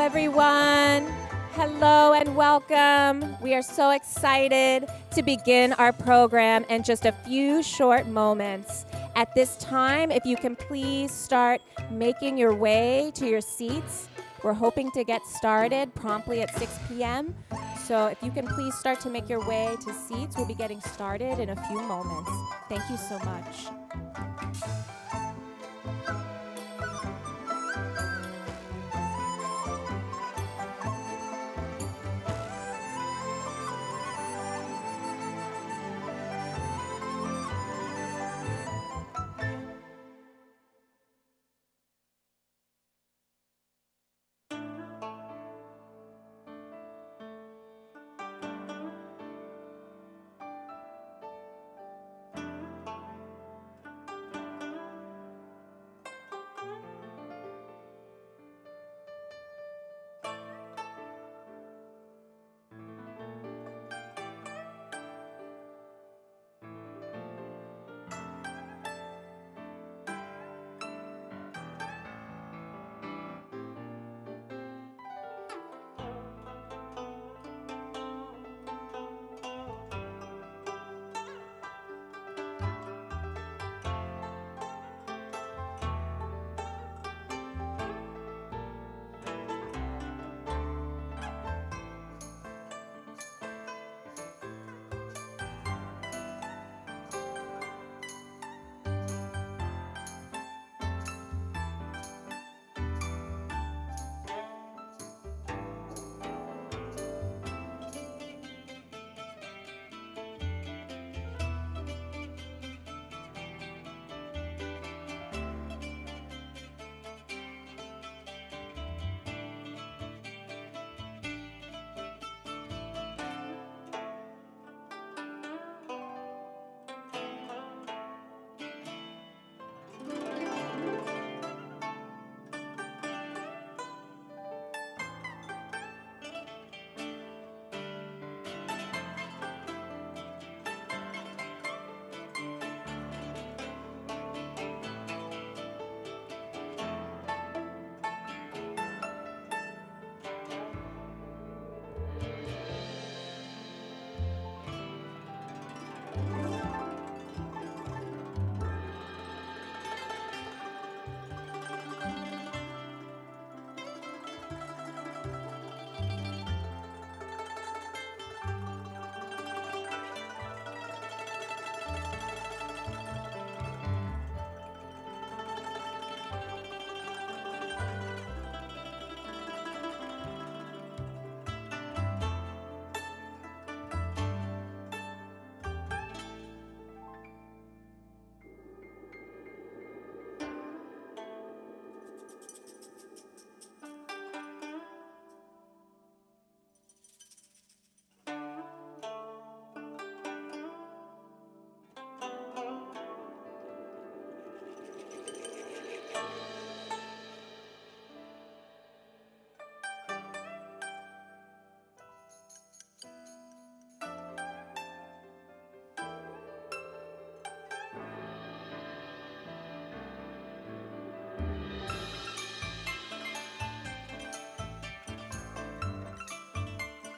everyone. Hello and welcome. We are so excited to begin our program in just a few short moments. At this time, if you can please start making your way to your seats. We're hoping to get started promptly at 6 p.m. So if you can please start to make your way to seats, we'll be getting started in a few moments. Thank you so much.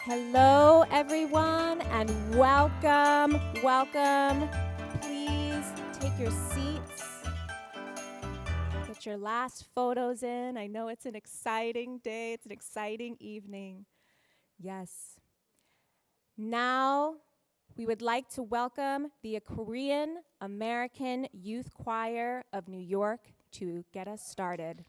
Hello, everyone, and welcome, welcome. Please take your seats. Get your last photos in. I know it's an exciting day. It's an exciting evening. Yes. Now, we would like to welcome the Korean American Youth Choir of New York to get us started.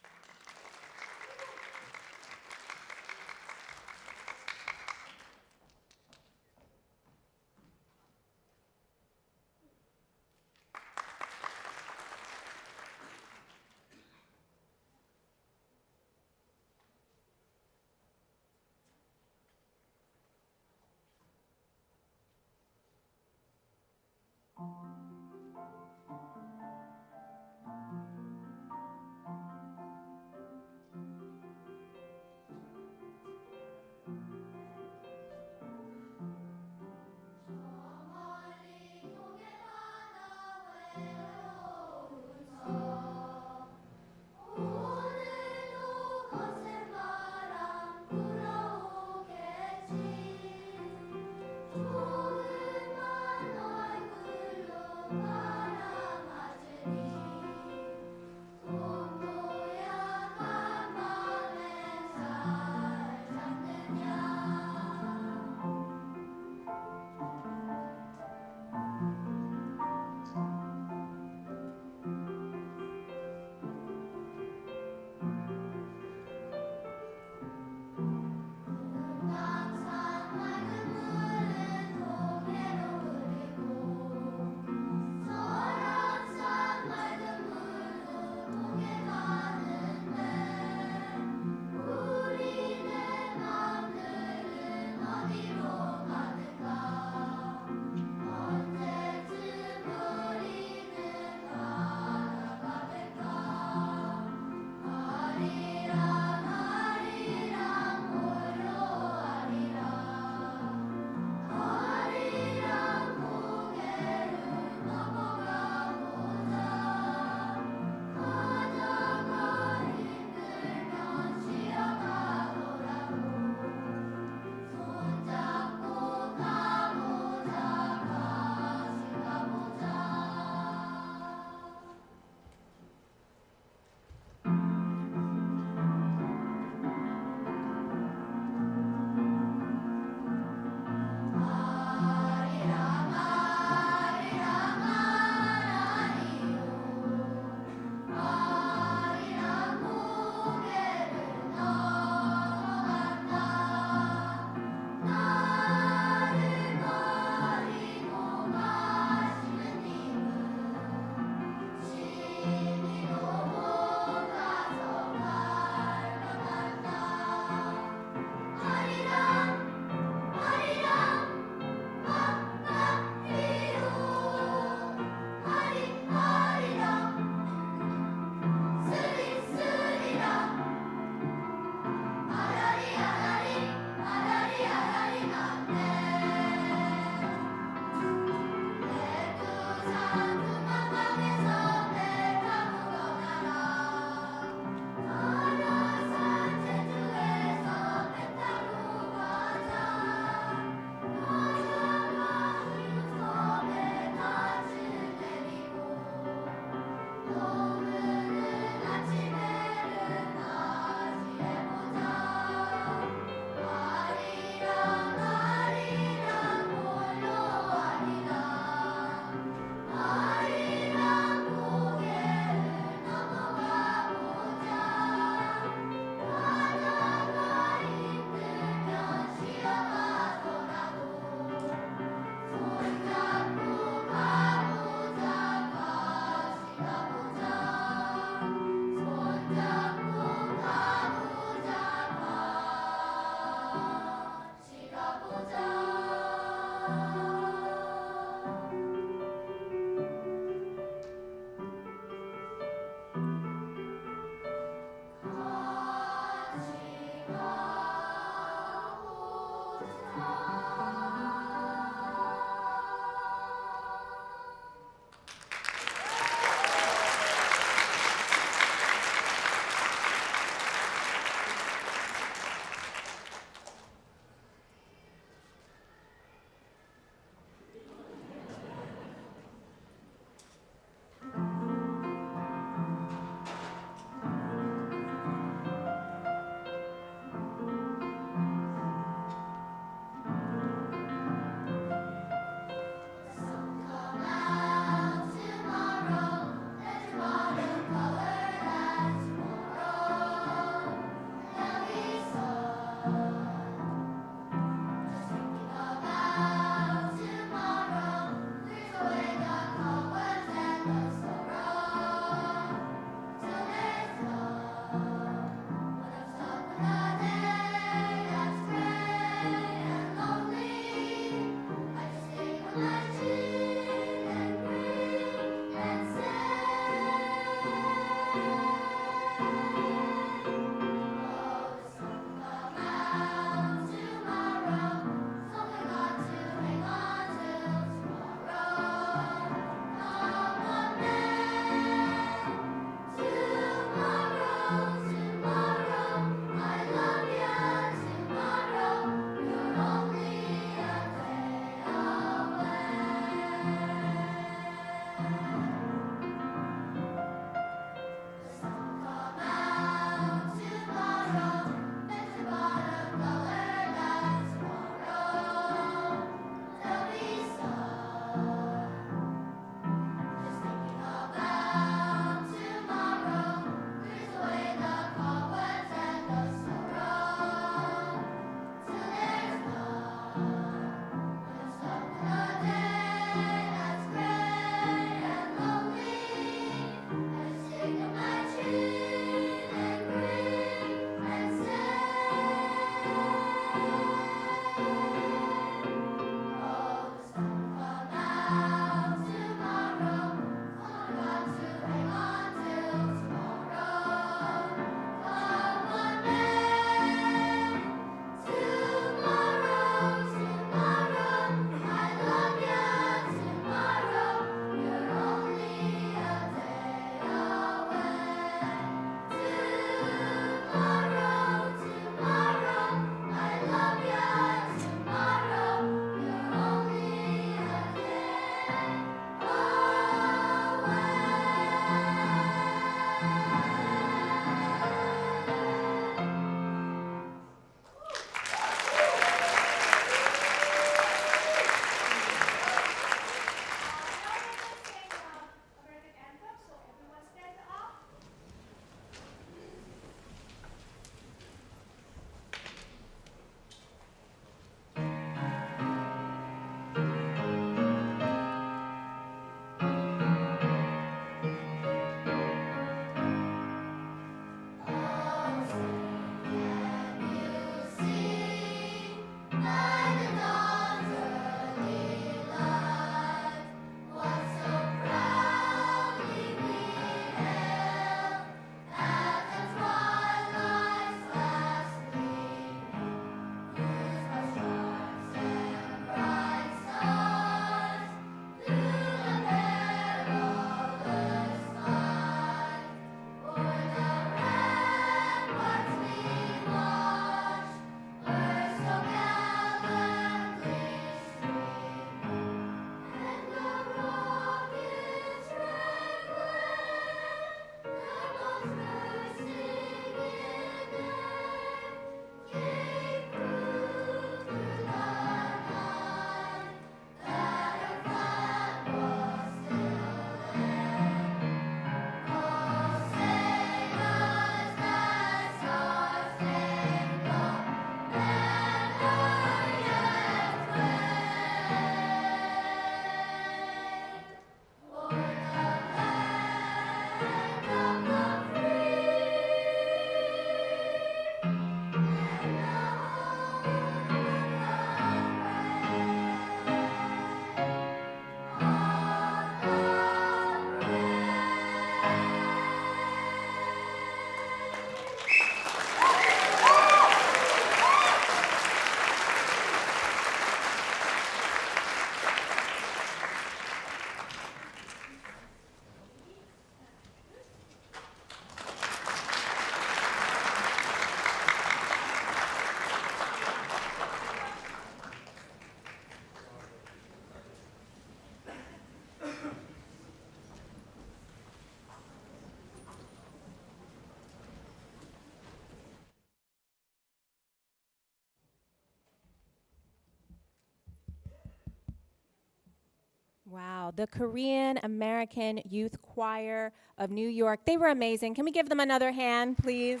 Wow, the Korean American Youth Choir of New York. They were amazing. Can we give them another hand, please?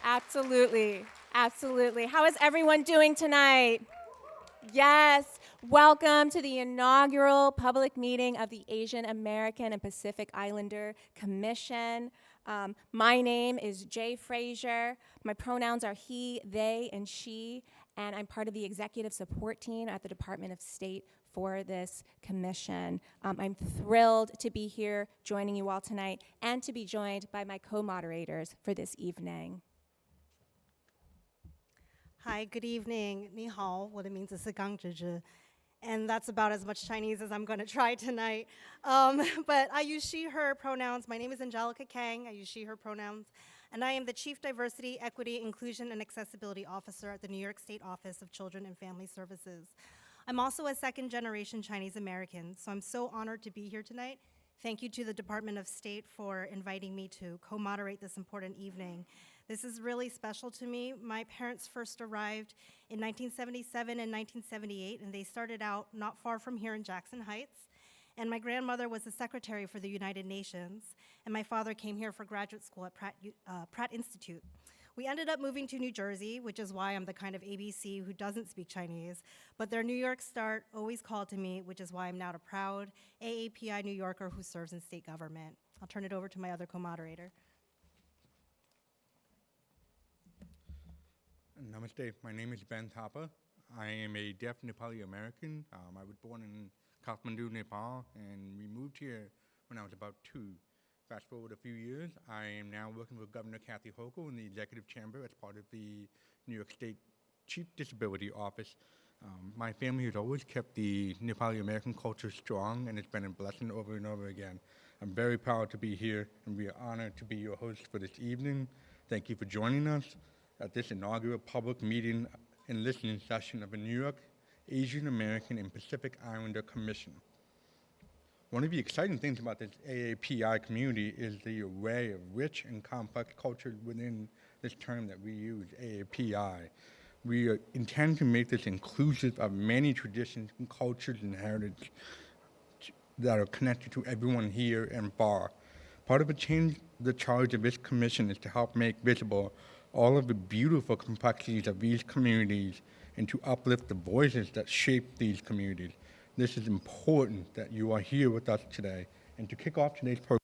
Absolutely, absolutely. How is everyone doing tonight? Yes, welcome to the inaugural public meeting of the Asian American and Pacific Islander Commission. My name is Jay Frazier. My pronouns are he, they, and she, and I'm part of the executive support team at the Department of State for this commission. I'm thrilled to be here joining you all tonight and to be joined by my co-moderators for this evening. Hi, good evening. 你好，我的名字是刚直直, and that's about as much Chinese as I'm going to try tonight. But I use she, her pronouns. My name is Angelica Kang. I use she, her pronouns. And I am the Chief Diversity, Equity, Inclusion, and Accessibility Officer at the New York State Office of Children and Family Services. I'm also a second-generation Chinese American, so I'm so honored to be here tonight. Thank you to the Department of State for inviting me to co-moderate this important evening. This is really special to me. My parents first arrived in 1977 and 1978, and they started out not far from here in Jackson Heights. And my grandmother was the secretary for the United Nations, and my father came here for graduate school at Pratt Institute. We ended up moving to New Jersey, which is why I'm the kind of ABC who doesn't speak Chinese, but their New York start always called to me, which is why I'm now a proud AAPI New Yorker who serves in state government. I'll turn it over to my other co-moderator. Namaste, my name is Ben Thapa. I am a deaf Nepali American. I was born in Kathmandu, Nepal, and we moved here when I was about 2. Fast forward a few years, I am now working with Governor Kathy Hochul in the executive chamber as part of the New York State Chief Disability Office. My family has always kept the Nepali American culture strong, and it's been a blessing over and over again. I'm very proud to be here, and we are honored to be your host for this evening. Thank you for joining us at this inaugural public meeting and listening session of the New York Asian American and Pacific Islander Commission. One of the exciting things about this AAPI community is the array of rich and complex cultures within this term that we use, AAPI. We intend to make this inclusive of many traditions and cultures and heritage that are connected to everyone here and far. Part of the charge of this commission is to help make visible all of the beautiful complexities of these communities and to uplift the voices that shape these communities. This is important that you are here with us today. And to kick off today's program,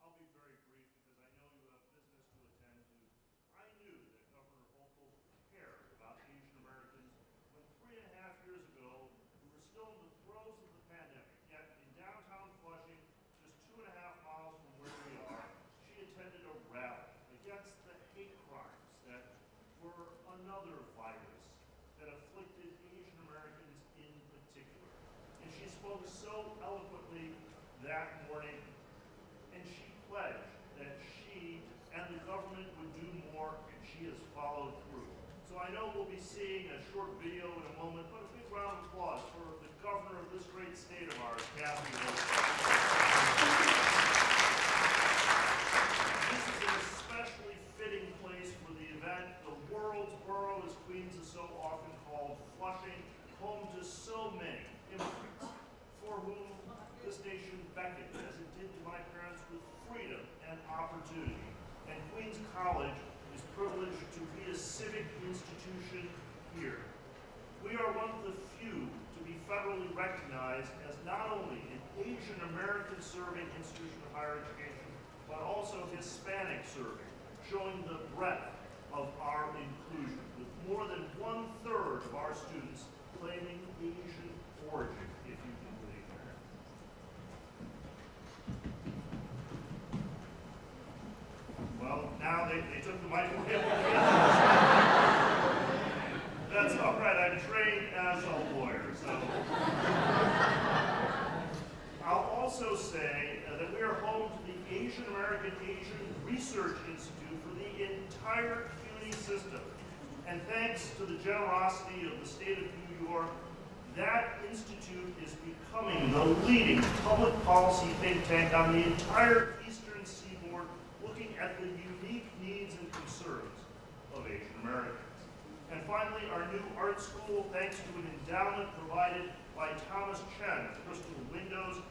I'll be very brief because I know you have business to attend to. I knew that Governor Hochul cared about Asian Americans when 3.5 years ago we were still in the throes of the pandemic. Yet in downtown Flushing, just 2.5 miles from where we are, she attended a rally against the hate crimes that were another virus that afflicted Asian Americans in particular. And she spoke so eloquently that morning, and she pledged that she and the government would do more, and she has followed through. So I know we'll be seeing a short video in a moment, but a big round of applause for the governor of this great state of ours, Kathy Hochul. This is an especially fitting place for the event. The world's borough, as Queens is so often called, Flushing, home to so many immigrants for whom this nation beckoned, as it did to my parents, with freedom and opportunity. And Queens College is privileged to be a civic institution here. We are one of the few to be federally recognized as not only an Asian American serving institution of higher education, but also Hispanic serving, showing the breadth of our inclusion, with more than 1/3 of our students claiming Asian origin, if you can believe that. Well, now they took the mic away. That's all right. I'm trained Asian American Asian Research Institute for the entire CUNY system. And thanks to the generosity of the state of New York, that institute is becoming the leading public policy think tank on the entire Eastern Seaboard, looking at the unique needs and concerns of Asian Americans. And finally, our new art school, thanks to an endowment provided by Thomas Chen, Crystal Windows,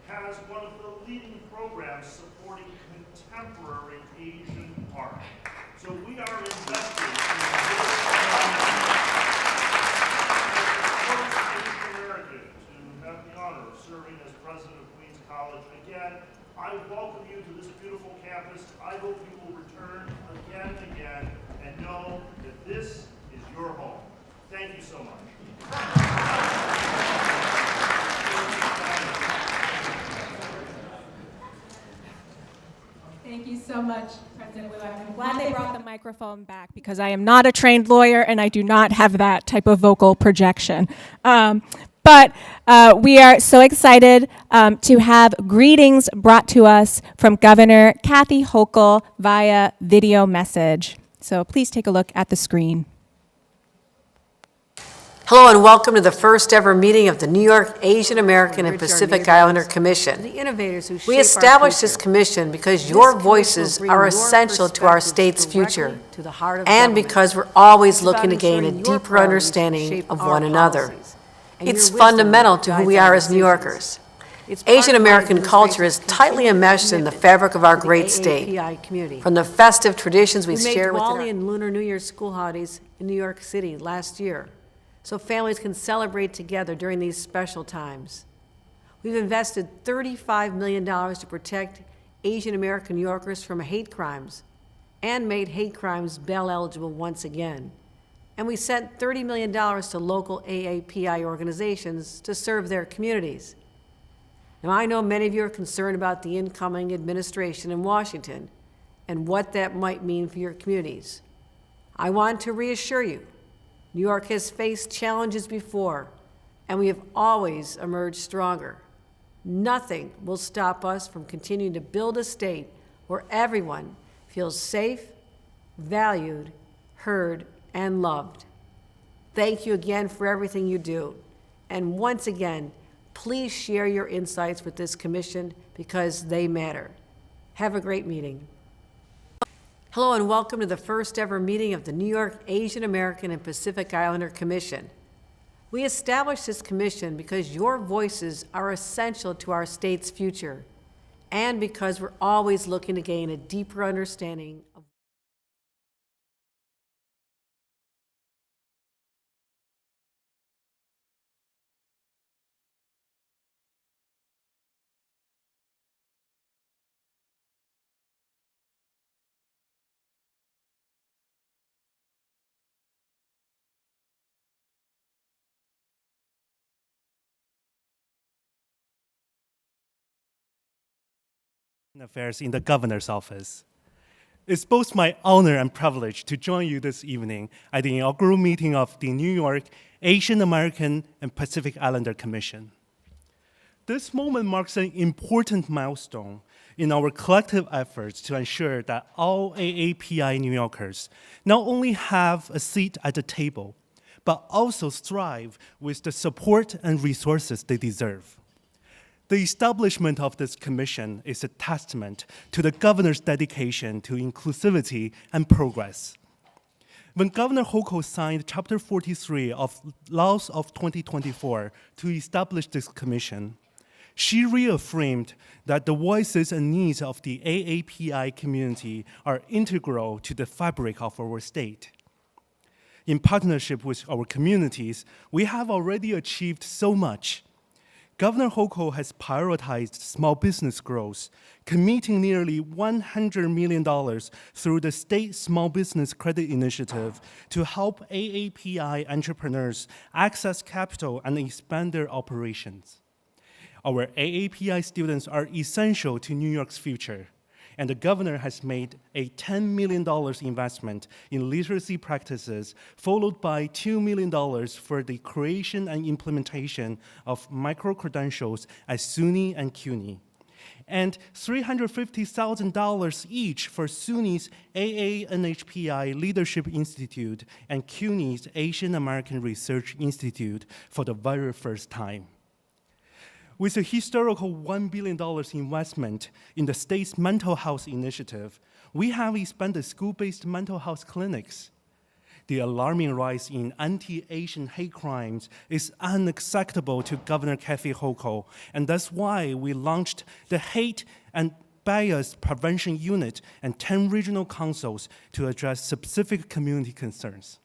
has one of the leading programs supporting contemporary Asian art. So we are investing in this first Asian American to have the honor of serving as president of Queens College. Again, I welcome you to this beautiful campus. I hope you will return again and again and know that this is your home. Thank you so much. Thank you so much, President Wu. I'm glad they brought the microphone back because I am not a trained lawyer and I do not have that type of vocal projection. But we are so excited to have greetings brought to us from Governor Kathy Hochul via video message. So please take a look at the screen. Hello and welcome to the first ever meeting of the New York Asian American and Pacific Islander Commission. We established this commission because your voices are essential to our state's future and because we're always looking to gain a deeper understanding of one another. It's fundamental to who we are as New Yorkers. Asian American culture is tightly enmeshed in the fabric of our great state. From the festive traditions we share with Diwali and Lunar New Year's school holidays in New York City last year, so families can celebrate together during these special times. We've invested $35 million to protect Asian American New Yorkers from hate crimes and made hate crimes bail eligible once again. And we sent $30 million to local AAPI organizations to serve their communities. Now, I know many of you are concerned about the incoming administration in Washington and what that might mean for your communities. I want to reassure you, New York has faced challenges before, and we have always emerged stronger. Nothing will stop us from continuing to build a state where everyone feels safe, valued, heard, and loved. Thank you again for everything you do. And once again, please share your insights with this commission because they matter. Have a great meeting. Hello and welcome to the first ever meeting of the New York Asian American and Pacific Islander Commission. We established this commission because your voices are essential to our state's future and because we're always looking to gain a deeper understanding of Affairs in the governor's office. It's both my honor and privilege to join you this evening at the inaugural meeting of the New York Asian American and Pacific Islander Commission. This moment marks an important milestone in our collective efforts to ensure that all AAPI New Yorkers not only have a seat at the table, but also thrive with the support and resources they deserve. The establishment of this commission is a testament to the governor's dedication to inclusivity and progress. When Governor Hochul signed Chapter 43 of Laws of 2024 to establish this commission, she reaffirmed that the voices and needs of the AAPI community are integral to the fabric of our state. In partnership with our communities, we have already achieved so much. Governor Hochul has prioritized small business growth, committing nearly $100 million through the State Small Business Credit Initiative to help AAPI entrepreneurs access capital and expand their operations. Our AAPI students are essential to New York's future, and the governor has made a $10 million investment in literacy practices, followed by $2 million for the creation and implementation of micro-credentials at SUNY and CUNY. and $350,000 each for SUNY's AANHPI Leadership Institute and CUNY's Asian American Research Institute for the very first time. With a historical $1 billion investment in the state's mental health initiative, we have expanded school-based mental health clinics. The alarming rise in anti-Asian hate crimes is unacceptable to Governor Kathy Hochul, and that's why we launched the Hate and Bias Prevention Unit and 10 regional councils to address specific community concerns.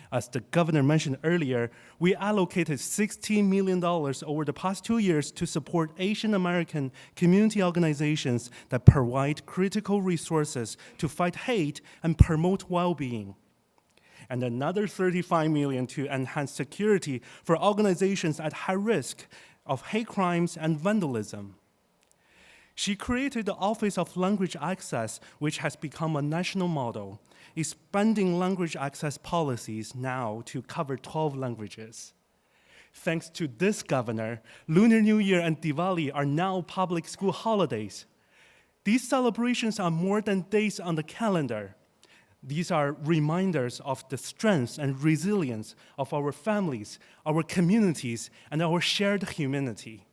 As the governor mentioned earlier, we allocated $16 million over the past 2 years to support Asian American community organizations that provide critical resources to fight hate and promote well-being, and another $35 million to enhance security for organizations at high risk of hate crimes and vandalism. She created the Office of Language Access, which has become a national model, expanding language access policies now to cover 12 languages. Thanks to this governor, Lunar New Year and Diwali are now public school holidays. These celebrations are more than days on the calendar. These are reminders of the strength and resilience of our families, our communities, and our shared humanity.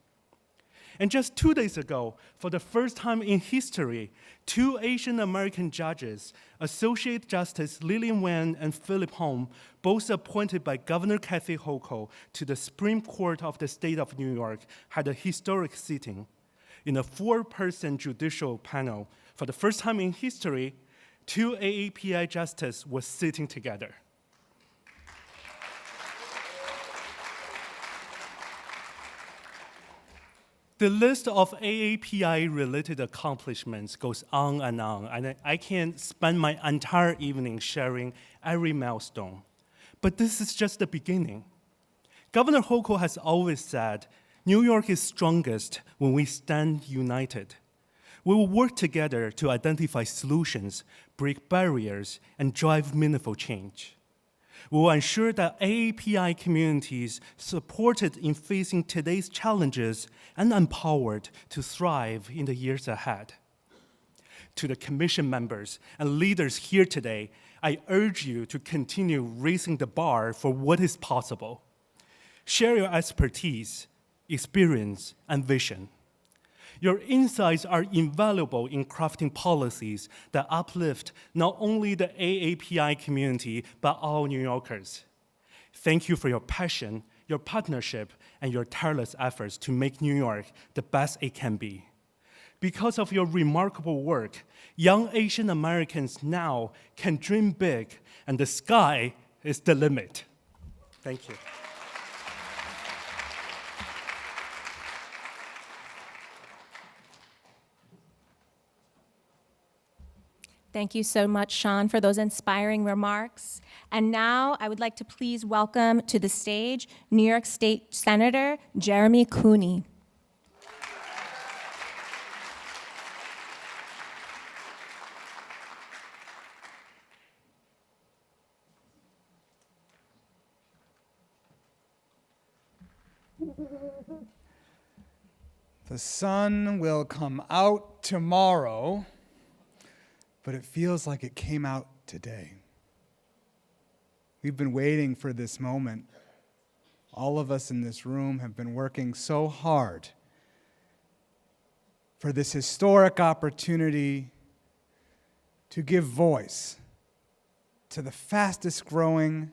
And just 2 days ago, for the first time in history, 2 Asian American judges, Associate Justice Lillian Wen and Philip Hom, both appointed by Governor Kathy Hochul to the Supreme Court of the state of New York, had a historic sitting. In a 4-person judicial panel, for the first time in history, 2 AAPI justices were sitting together. The list of AAPI-related accomplishments goes on, and I can't spend my entire evening sharing every milestone. But this is just the beginning. Governor Hochul has always said, New York is strongest when we stand united. We will work together to identify solutions, break barriers, and drive meaningful change. We will ensure that AAPI communities supported in facing today's challenges and empowered to thrive in the years ahead. To the commission members and leaders here today, I urge you to continue raising the bar for what is possible. Share your expertise, experience, and vision. Your insights are invaluable in crafting policies that uplift not only the AAPI community, but all New Yorkers. Thank you for your passion, your partnership, and your tireless efforts to make New York the best it can be. Because of your remarkable work, young Asian Americans now can dream big, and the sky is the limit. Thank you. Thank you so much, Sean, for those inspiring remarks. And now I would like to please welcome to the stage New York State Senator Jeremy Cooney. The sun will come out tomorrow, but it feels like it came out today. We've been waiting for this moment. All of us in this room have been working so hard for this historic opportunity to give voice to the fastest growing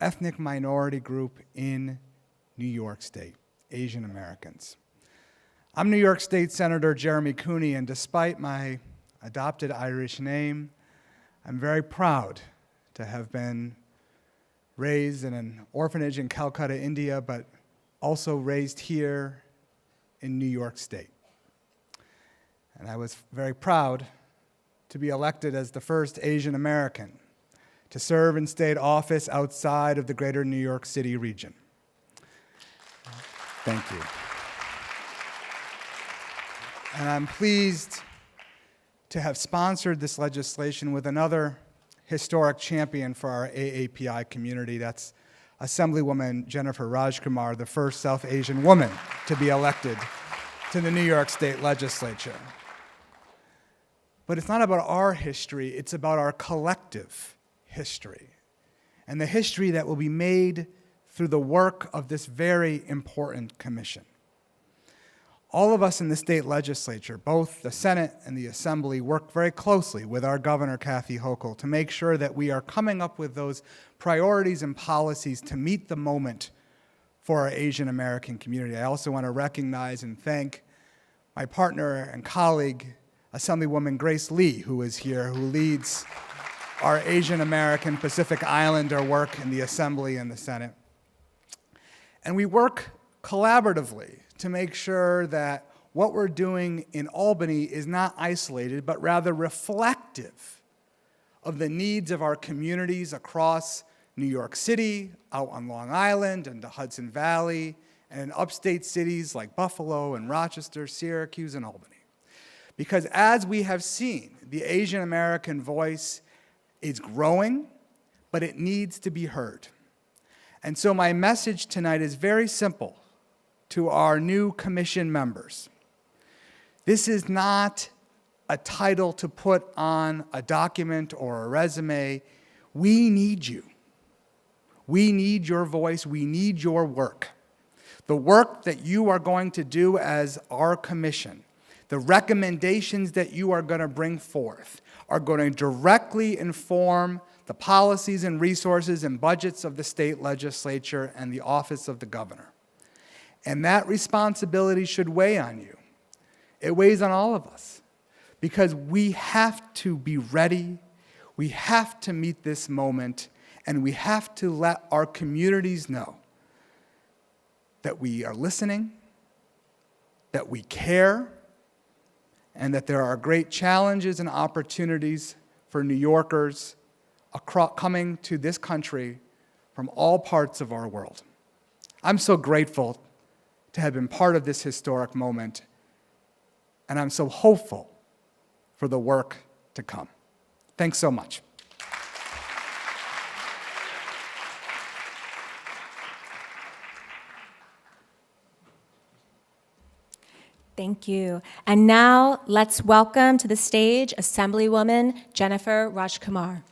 ethnic minority group in New York State, Asian Americans. I'm New York State Senator Jeremy Cooney, and despite my adopted Irish name, I'm very proud to have been raised in an orphanage in Calcutta, India, but also raised here in New York State. And I was very proud to be elected as the first Asian American to serve in state office outside of the greater New York City region. Thank you. And I'm pleased to have sponsored this legislation with another historic champion for our AAPI community. That's Assemblywoman Jennifer Rajkumar, the first South Asian woman to be elected to the New York State Legislature. But it's not about our history, it's about our collective history, and the history that will be made through the work of this very important commission. All of us in the state legislature, both the Senate and the Assembly, work very closely with our Governor Kathy Hochul to make sure that we are coming up with those priorities and policies to meet the moment for our Asian American community. I also want to recognize and thank my partner and colleague, Assemblywoman Grace Lee, who is here, who leads our Asian American Pacific Islander work in the Assembly and the Senate. And we work collaboratively to make sure that what we're doing in Albany is not isolated, but rather reflective of the needs of our communities across New York City, out on Long Island, and the Hudson Valley, and in upstate cities like Buffalo and Rochester, Syracuse, and Albany. Because as we have seen, the Asian American voice is growing, but it needs to be heard. And so my message tonight is very simple to our new commission members. This is not a title to put on a document or a resume. We need you. We need your voice. We need your work. The work that you are going to do as our commission, the recommendations that you are going to bring forth, are going to directly inform the policies and resources and budgets of the state legislature and the office of the governor. And that responsibility should weigh on you. It weighs on all of us because we have to be ready, we have to meet this moment, and we have to let our communities know that we are listening, that we care, and that there are great challenges and opportunities for New Yorkers coming to this country from all parts of our world. I'm so grateful to have been part of this historic moment, and I'm so hopeful for the work to come. Thanks so much. Thank you. And now let's welcome to the stage Assemblywoman Jennifer Rajkumar.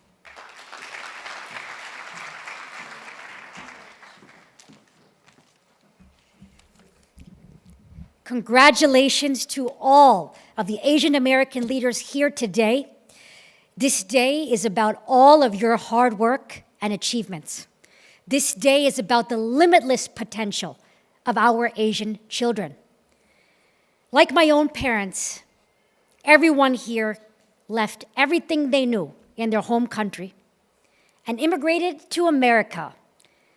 Congratulations to all of the Asian American leaders here today. This day is about all of your hard work and achievements. This day is about the limitless potential of our Asian children. Like my own parents, everyone here left everything they knew in their home country and immigrated to America,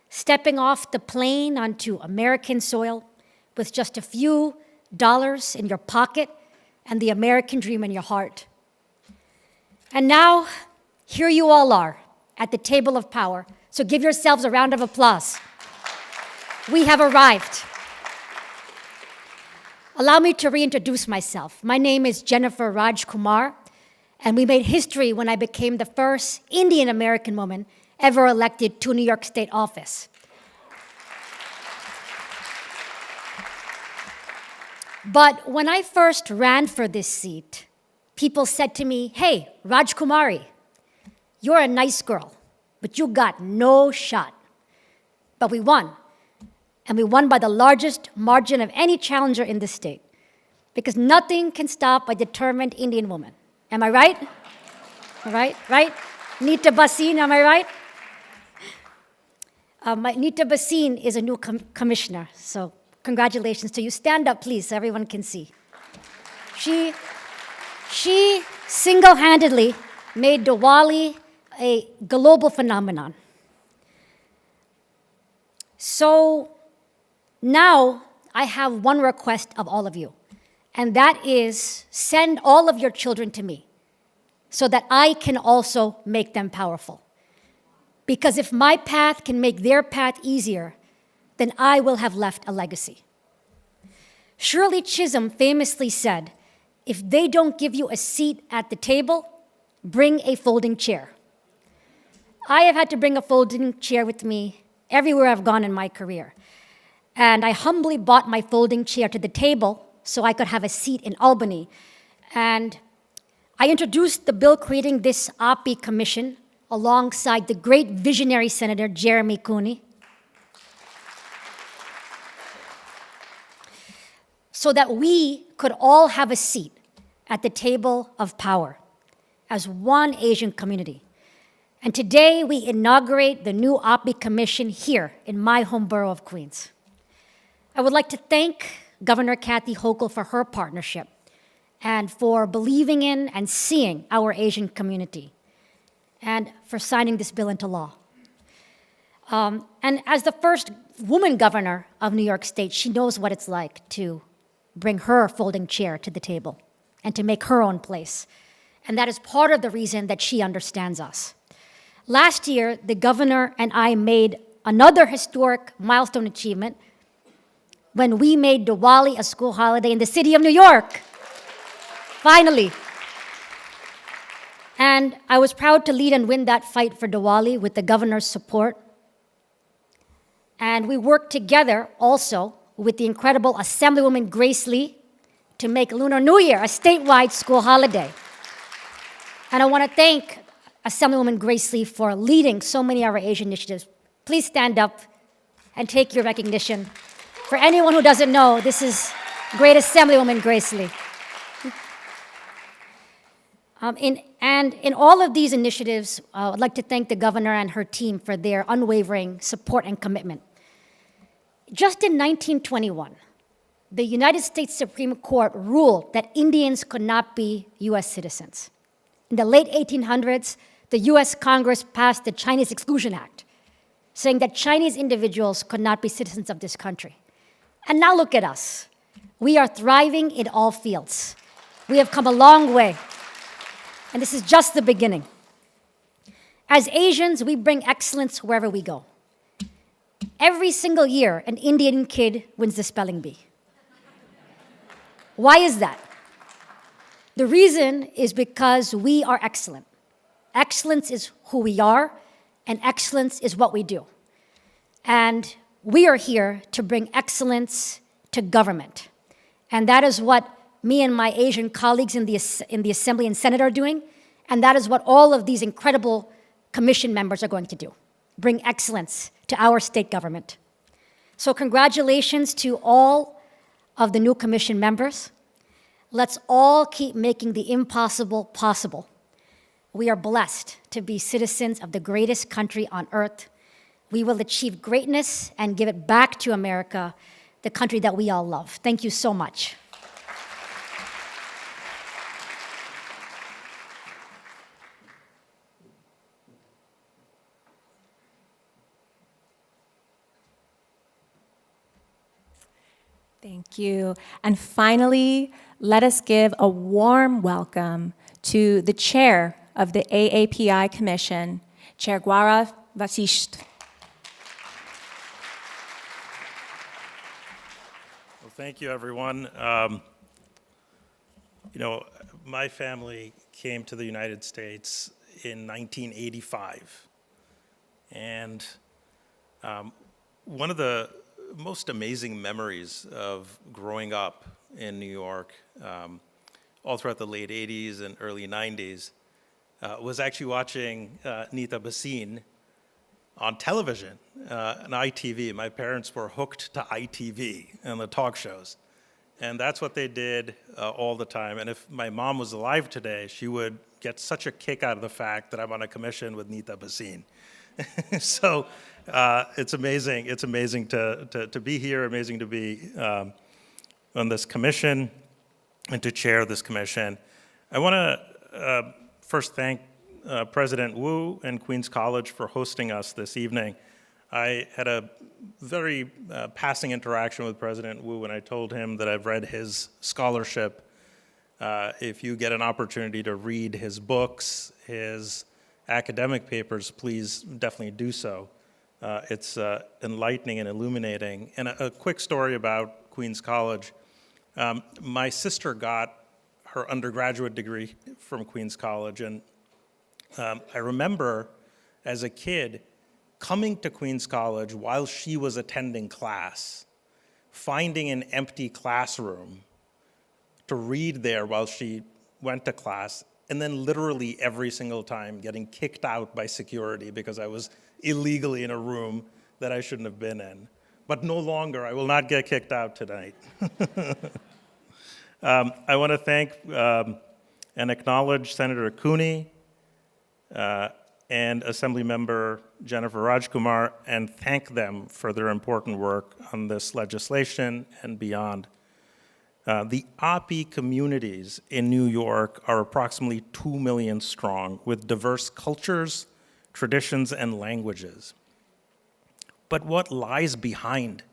stepping off the plane onto American soil with just a few dollars in your pocket and the American dream in your heart. And now, here you all are at the table of power, so give yourselves a round of applause. We have arrived. Allow me to reintroduce myself. My name is Jennifer Rajkumar, and we made history when I became the first Indian American woman ever elected to New York State office. But when I first ran for this seat, people said to me, "Hey, Rajkumari, you're a nice girl, but you got no shot." But we won. And we won by the largest margin of any challenger in the state, because nothing can stop a determined Indian woman. Am I right? Right? Nita Basin, am I right? Nita Basin is a new commissioner, so congratulations to you. Stand up, please, so everyone can see. She single-handedly made Diwali a global phenomenon. So now I have one request of all of you, and that is send all of your children to me so that I can also make them powerful. Because if my path can make their path easier, then I will have left a legacy. Shirley Chisholm famously said, "If they don't give you a seat at the table, bring a folding chair." I have had to bring a folding chair with me everywhere I've gone in my career. And I humbly brought my folding chair to the table so I could have a seat in Albany. And I introduced the bill creating this AAPI Commission alongside the great visionary Senator Jeremy Cooney, so that we could all have a seat at the table of power as one Asian community. And today we inaugurate the new AAPI Commission here in my home borough of Queens. I would like to thank Governor Kathy Hochul for her partnership and for believing in and seeing our Asian community and for signing this bill into law. And as the first woman governor of New York State, she knows what it's like to bring her folding chair to the table and to make her own place. And that is part of the reason that she understands us. Last year, the governor and I made another historic milestone achievement when we made Diwali a school holiday in the city of New York. Finally. And I was proud to lead and win that fight for Diwali with the governor's support. And we worked together also with the incredible Assemblywoman Grace Lee to make Lunar New Year a statewide school holiday. And I want to thank Assemblywoman Grace Lee for leading so many of our Asian initiatives. Please stand up and take your recognition. For anyone who doesn't know, this is great Assemblywoman Grace Lee. In all of these initiatives, I'd like to thank the governor and her team for their unwavering support and commitment. Just in 1921, the United States Supreme Court ruled that Indians could not be U.S. citizens. In the late 1800s, the U.S. Congress passed the Chinese Exclusion Act, saying that Chinese individuals could not be citizens of this country. And now look at us. We are thriving in all fields. We have come a long way. And this is just the beginning. As Asians, we bring excellence wherever we go. Every single year, an Indian kid wins the spelling bee. Why is that? The reason is because we are excellent. Excellence is who we are, and excellence is what we do. And we are here to bring excellence to government. And that is what me and my Asian colleagues in the Assembly and Senate are doing, and that is what all of these incredible commission members are going to do, bring excellence to our state government. So congratulations to all of the new commission members. Let's all keep making the impossible possible. We are blessed to be citizens of the greatest country on earth. We will achieve greatness and give it back to America, the country that we all love. Thank you so much. Thank you. And finally, let us give a warm welcome to the chair of the AAPI Commission, Chair Gaurav Vasisht. Well, thank you, everyone. My family came to the United States in 1985. And one of the most amazing memories of growing up in New York, all throughout the late 80s and early 90s, was actually watching Nita Bhasin on television, on ITV. My parents were hooked to ITV and the talk shows. And that's what they did all the time. And if my mom was alive today, she would get such a kick out of the fact that I'm on a commission with Nita Bhasin. So it's amazing. It's amazing to be here, amazing to be on this commission and to chair this commission. I want to first thank President Wu and Queens College for hosting us this evening. I had a very passing interaction with President Wu when I told him that I've read his scholarship. If you get an opportunity to read his books, his academic papers, please definitely do so. It's enlightening and illuminating. And a quick story about Queens College. My sister got her undergraduate degree from Queens College, and I remember as a kid coming to Queens College while she was attending class, finding an empty classroom to read there while she went to class, and then literally every single time getting kicked out by security because I was illegally in a room that I shouldn't have been in. But no longer, I will not get kicked out tonight. I want to thank and acknowledge Senator Cooney and Assemblymember Jennifer Rajkumar, and thank them for their important work on this legislation and beyond. The AAPI communities in New York are approximately 2 million strong, with diverse cultures, traditions, and languages. But what lies behind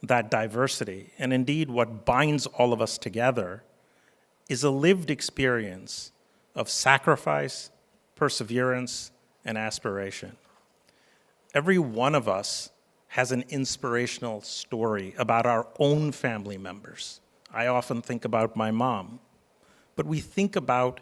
that diversity, and indeed what binds all of us together, is a lived experience of sacrifice, perseverance, and aspiration. Every one of us has an inspirational story about our own family members. I often think about my mom, but we think about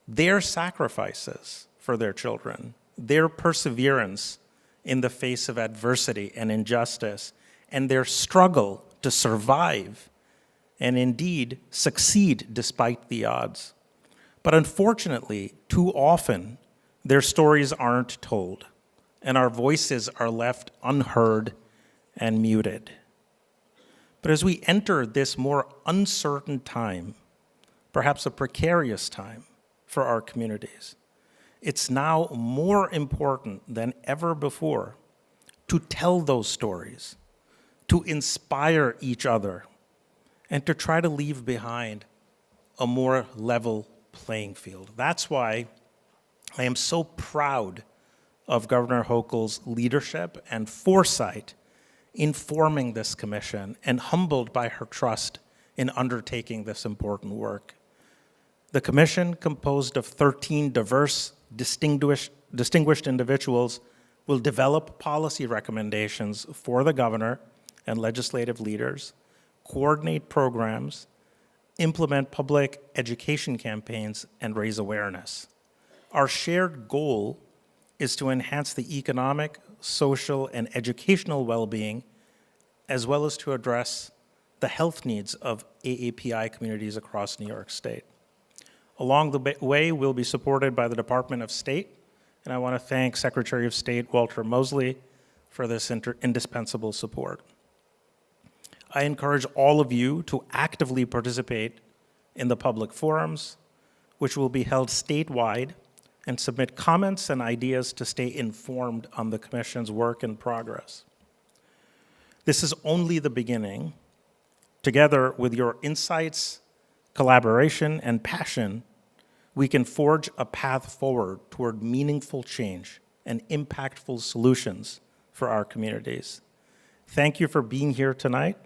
their sacrifices for their children, their perseverance in the face of adversity and injustice, and their struggle to survive and indeed succeed despite the odds. But unfortunately, too often, their stories aren't told, and our voices are left unheard and muted. But as we enter this more uncertain time, perhaps a precarious time for our communities, it's now more important than ever before to tell those stories, to inspire each other, and to try to leave behind a more level playing field. That's why I am so proud of Governor Hochul's leadership and foresight in forming this commission, and humbled by her trust in undertaking this important work. The commission, composed of 13 diverse, distinguished individuals, will develop policy recommendations for the governor and legislative leaders, coordinate programs, implement public education campaigns, and raise awareness. Our shared goal is to enhance the economic, social, and educational well-being, as well as to address the health needs of AAPI communities across New York State. Along the way, we'll be supported by the Department of State, and I want to thank Secretary of State Walter Mosley for this indispensable support. I encourage all of you to actively participate in the public forums, which will be held statewide, and submit comments and ideas to stay informed on the Commission's work in progress. This is only the beginning. Together with your insights, collaboration, and passion, we can forge a path forward toward meaningful change and impactful solutions for our communities. Thank you for being here tonight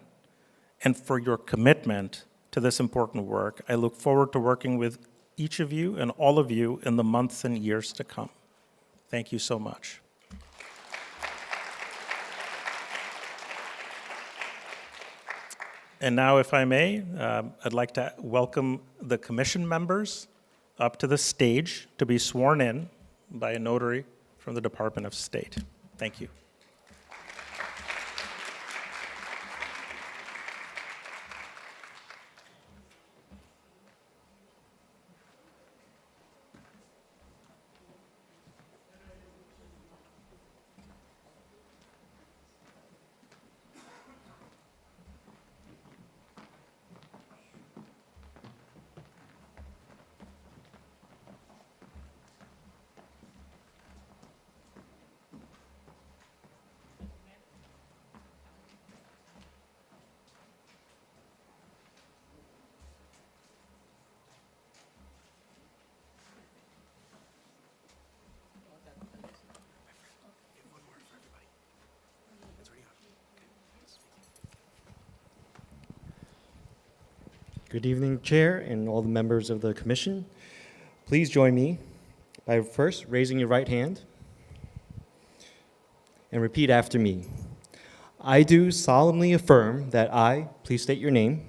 and for your commitment to this important work. I look forward to working with each of you and all of you in the months and years to come. Thank you so much. And now, if I may, I'd like to welcome the commission members up to the stage to be sworn in by a notary from the Department of State. Thank you. Good evening, Chair, and all the members of the Commission. Please join me by first raising your right hand and repeat after me. I do solemnly affirm that I, please state your name,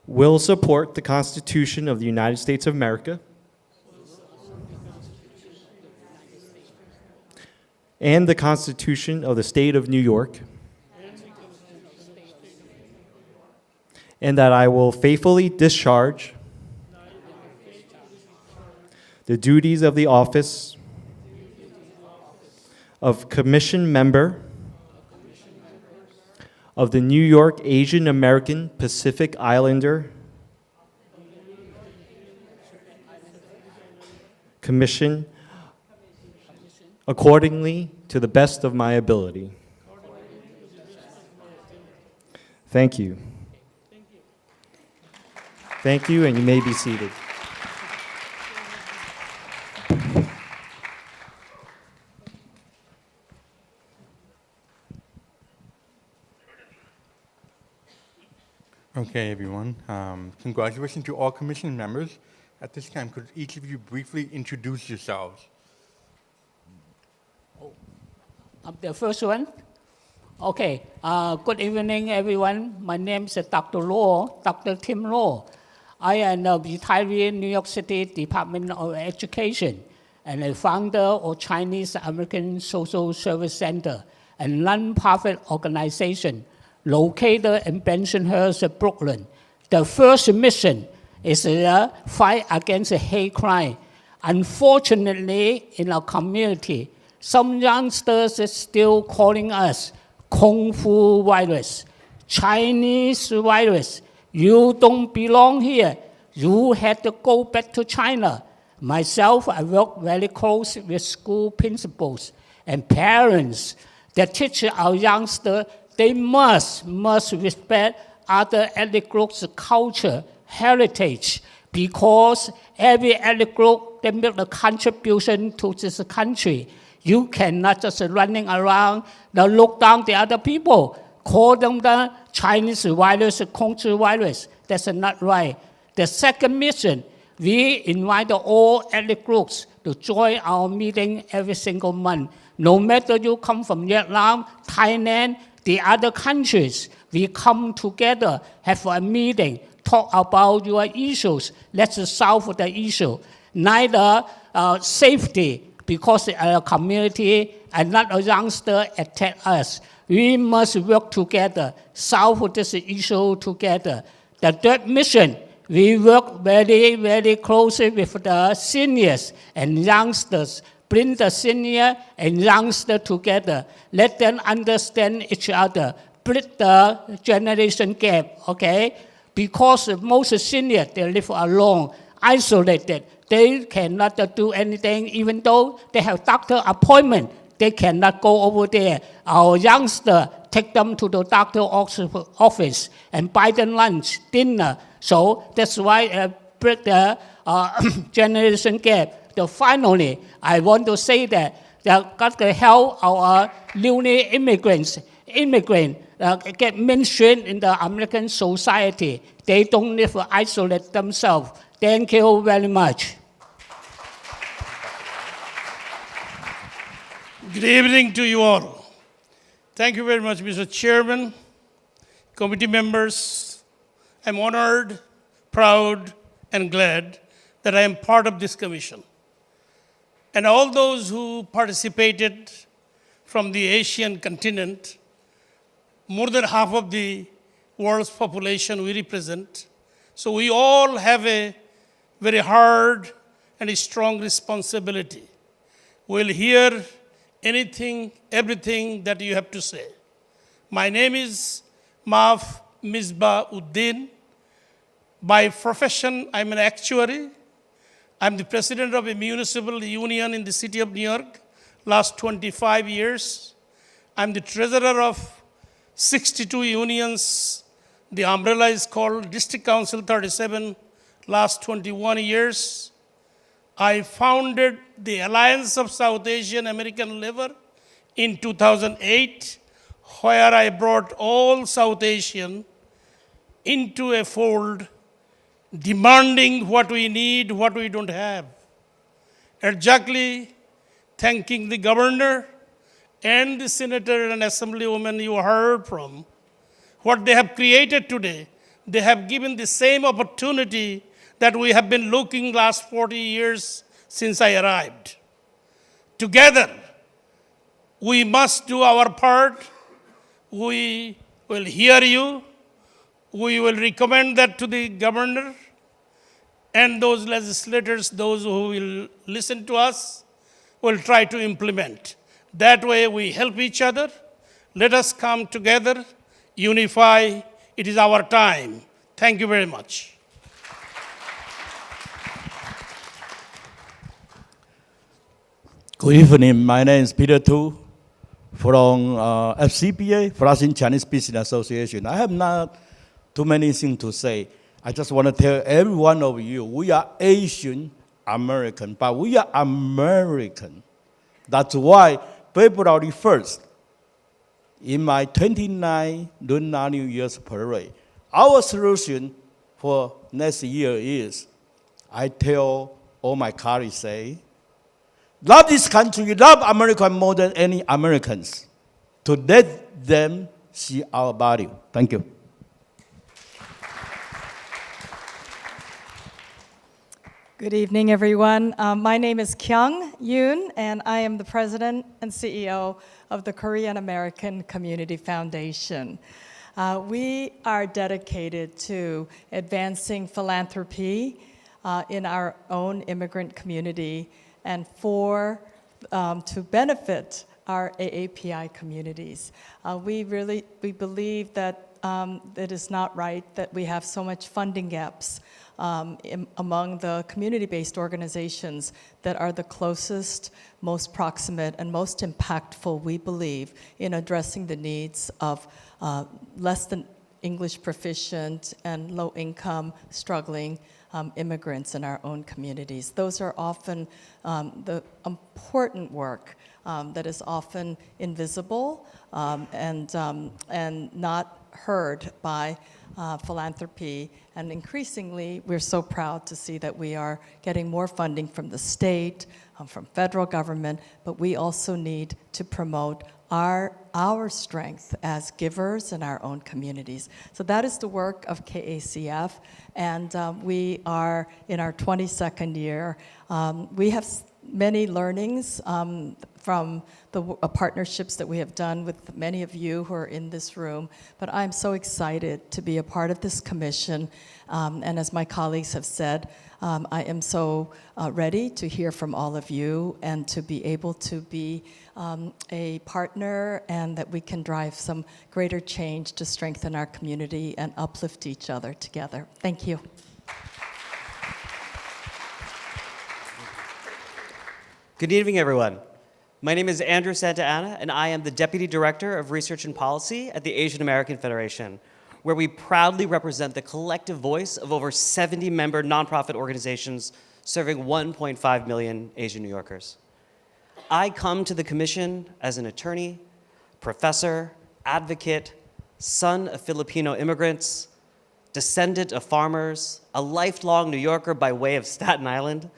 will support the Constitution of the United States of America and the Constitution of the State of New York, and that I will faithfully discharge the duties of the office of Commission Member of the New York Asian American Pacific Islander Commission accordingly to the best of my ability. Thank you. Thank you, and you may be seated. Okay, everyone. Congratulations to all commission members. At this time, could each of you briefly introduce yourselves? I'm the first one. Okay. Good evening, everyone. My name is Dr. Law, Dr. Tim Law. I am a retiree New York City Department of Education and a founder of Chinese American Social Service Center, a non-profit organization located in Bensonhurst, Brooklyn. The first mission is the fight against hate crime. Unfortunately, in our community, some youngsters are still calling us Kung Fu virus, Chinese virus. You don't belong here. You have to go back to China. Myself, I work very close with school principals and parents that teach our youngsters they must respect other ethnic groups' culture, heritage, because every ethnic group, they make a contribution to this country. You cannot just running around, look down the other people, call them the Chinese virus, Kung-Fu virus. That's not right. The second mission, we invite all ethnic groups to join our meeting every single month. No matter you come from Vietnam, Thailand, the other countries, we come together, have a meeting, talk about your issues. Let's solve the issue. Neither safety, because our community and not a youngster attack us. We must work together, solve this issue together. The third mission, we work very, very closely with the seniors and youngsters. Bring the senior and youngster together. Let them understand each other. Bridge the generation gap, okay? Because most seniors, they live alone, isolated. They cannot do anything, even though they have doctor appointment. They cannot go over there. Our youngster take them to the doctor office and buy them lunch, dinner. So that's why break the generation gap. So finally, I want to say that God can help our newly immigrants get mainstream in the American society. They don't need to isolate themselves. Thank you very much. Good evening to you all. Thank you very much, Mr. Chairman, committee members. I'm honored, proud, and glad that I am part of this commission. And all those who participated from the Asian continent, more than half of the world's population we represent. So we all have a very hard and a strong responsibility. We'll hear anything, everything that you have to say. My name is Maf Misbah Uddin. By profession, I'm an actuary. I'm the president of a municipal union in the city of New York, last 25 years. I'm the treasurer of 62 unions. The umbrella is called District Council 37, last 21 years. I founded the Alliance of South Asian American Labor in 2008, where I brought all South Asian into a fold, demanding what we need, what we don't have. Exactly thanking the governor and the senator and assemblywoman you heard from. What they have created today, they have given the same opportunity that we have been looking last 40 years since I arrived. Together, we must do our part. We will hear you. We will recommend that to the governor and those legislators, those who will listen to us, will try to implement. That way we help each other. Let us come together, unify. It is our time. Thank you very much. Good evening. My name is Peter Tu from FCPA, Flushing Chinese Business Association. I have not too many things to say. I just want to tell every one of you, we are Asian American, but we are American. That's why February 1st, in my 29th Lunar New Year's parade, our solution for next year is, I tell all my colleagues, say, love this country, love America more than any Americans, to let them see our value. Thank you. Good evening, everyone. My name is Kyung Yoon, and I am the president and CEO of the Korean American Community Foundation. We are dedicated to advancing philanthropy in our own immigrant community and to benefit our AAPI communities. We believe that it is not right that we have so much funding gaps among the community-based organizations that are the closest, most proximate, and most impactful, we believe, in addressing the needs of less than English proficient and low-income, struggling immigrants in our own communities. Those are often the important work that is often invisible and not heard by philanthropy. And increasingly, we're so proud to see that we are getting more funding from the state, from federal government, but we also need to promote our strength as givers in our own communities. So that is the work of KACF, and we are in our 22nd year. We have many learnings from the partnerships that we have done with many of you who are in this room, but I'm so excited to be a part of this commission, and as my colleagues have said, I am so ready to hear from all of you and to be able to be a partner, and that we can drive some greater change to strengthen our community and uplift each other together. Thank you. Good evening, everyone. My name is Andrew Santa Ana, and I am the Deputy Director of Research and Policy at the Asian American Federation, where we proudly represent the collective voice of over 70 member nonprofit organizations serving 1.5 million Asian New Yorkers. I come to the commission as an attorney, professor, advocate, son of Filipino immigrants, descendant of farmers, a lifelong New Yorker by way of Staten Island,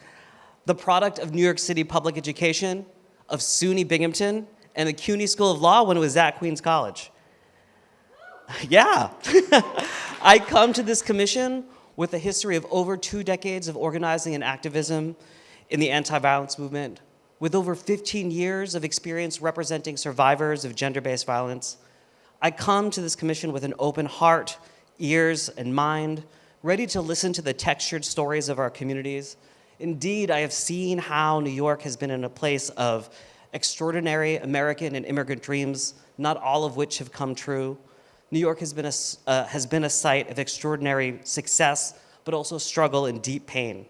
the product of New York City public education, of SUNY Binghamton, and the CUNY School of Law when it was at Queens College. Yeah. I come to this commission with a history of over 2 decades of organizing and activism in the anti-violence movement, with over 15 years of experience representing survivors of gender-based violence. I come to this commission with an open heart, ears, and mind, ready to listen to the textured stories of our communities. Indeed, I have seen how New York has been in a place of extraordinary American and immigrant dreams, not all of which have come true. New York has been a site of extraordinary success, but also struggle and deep pain.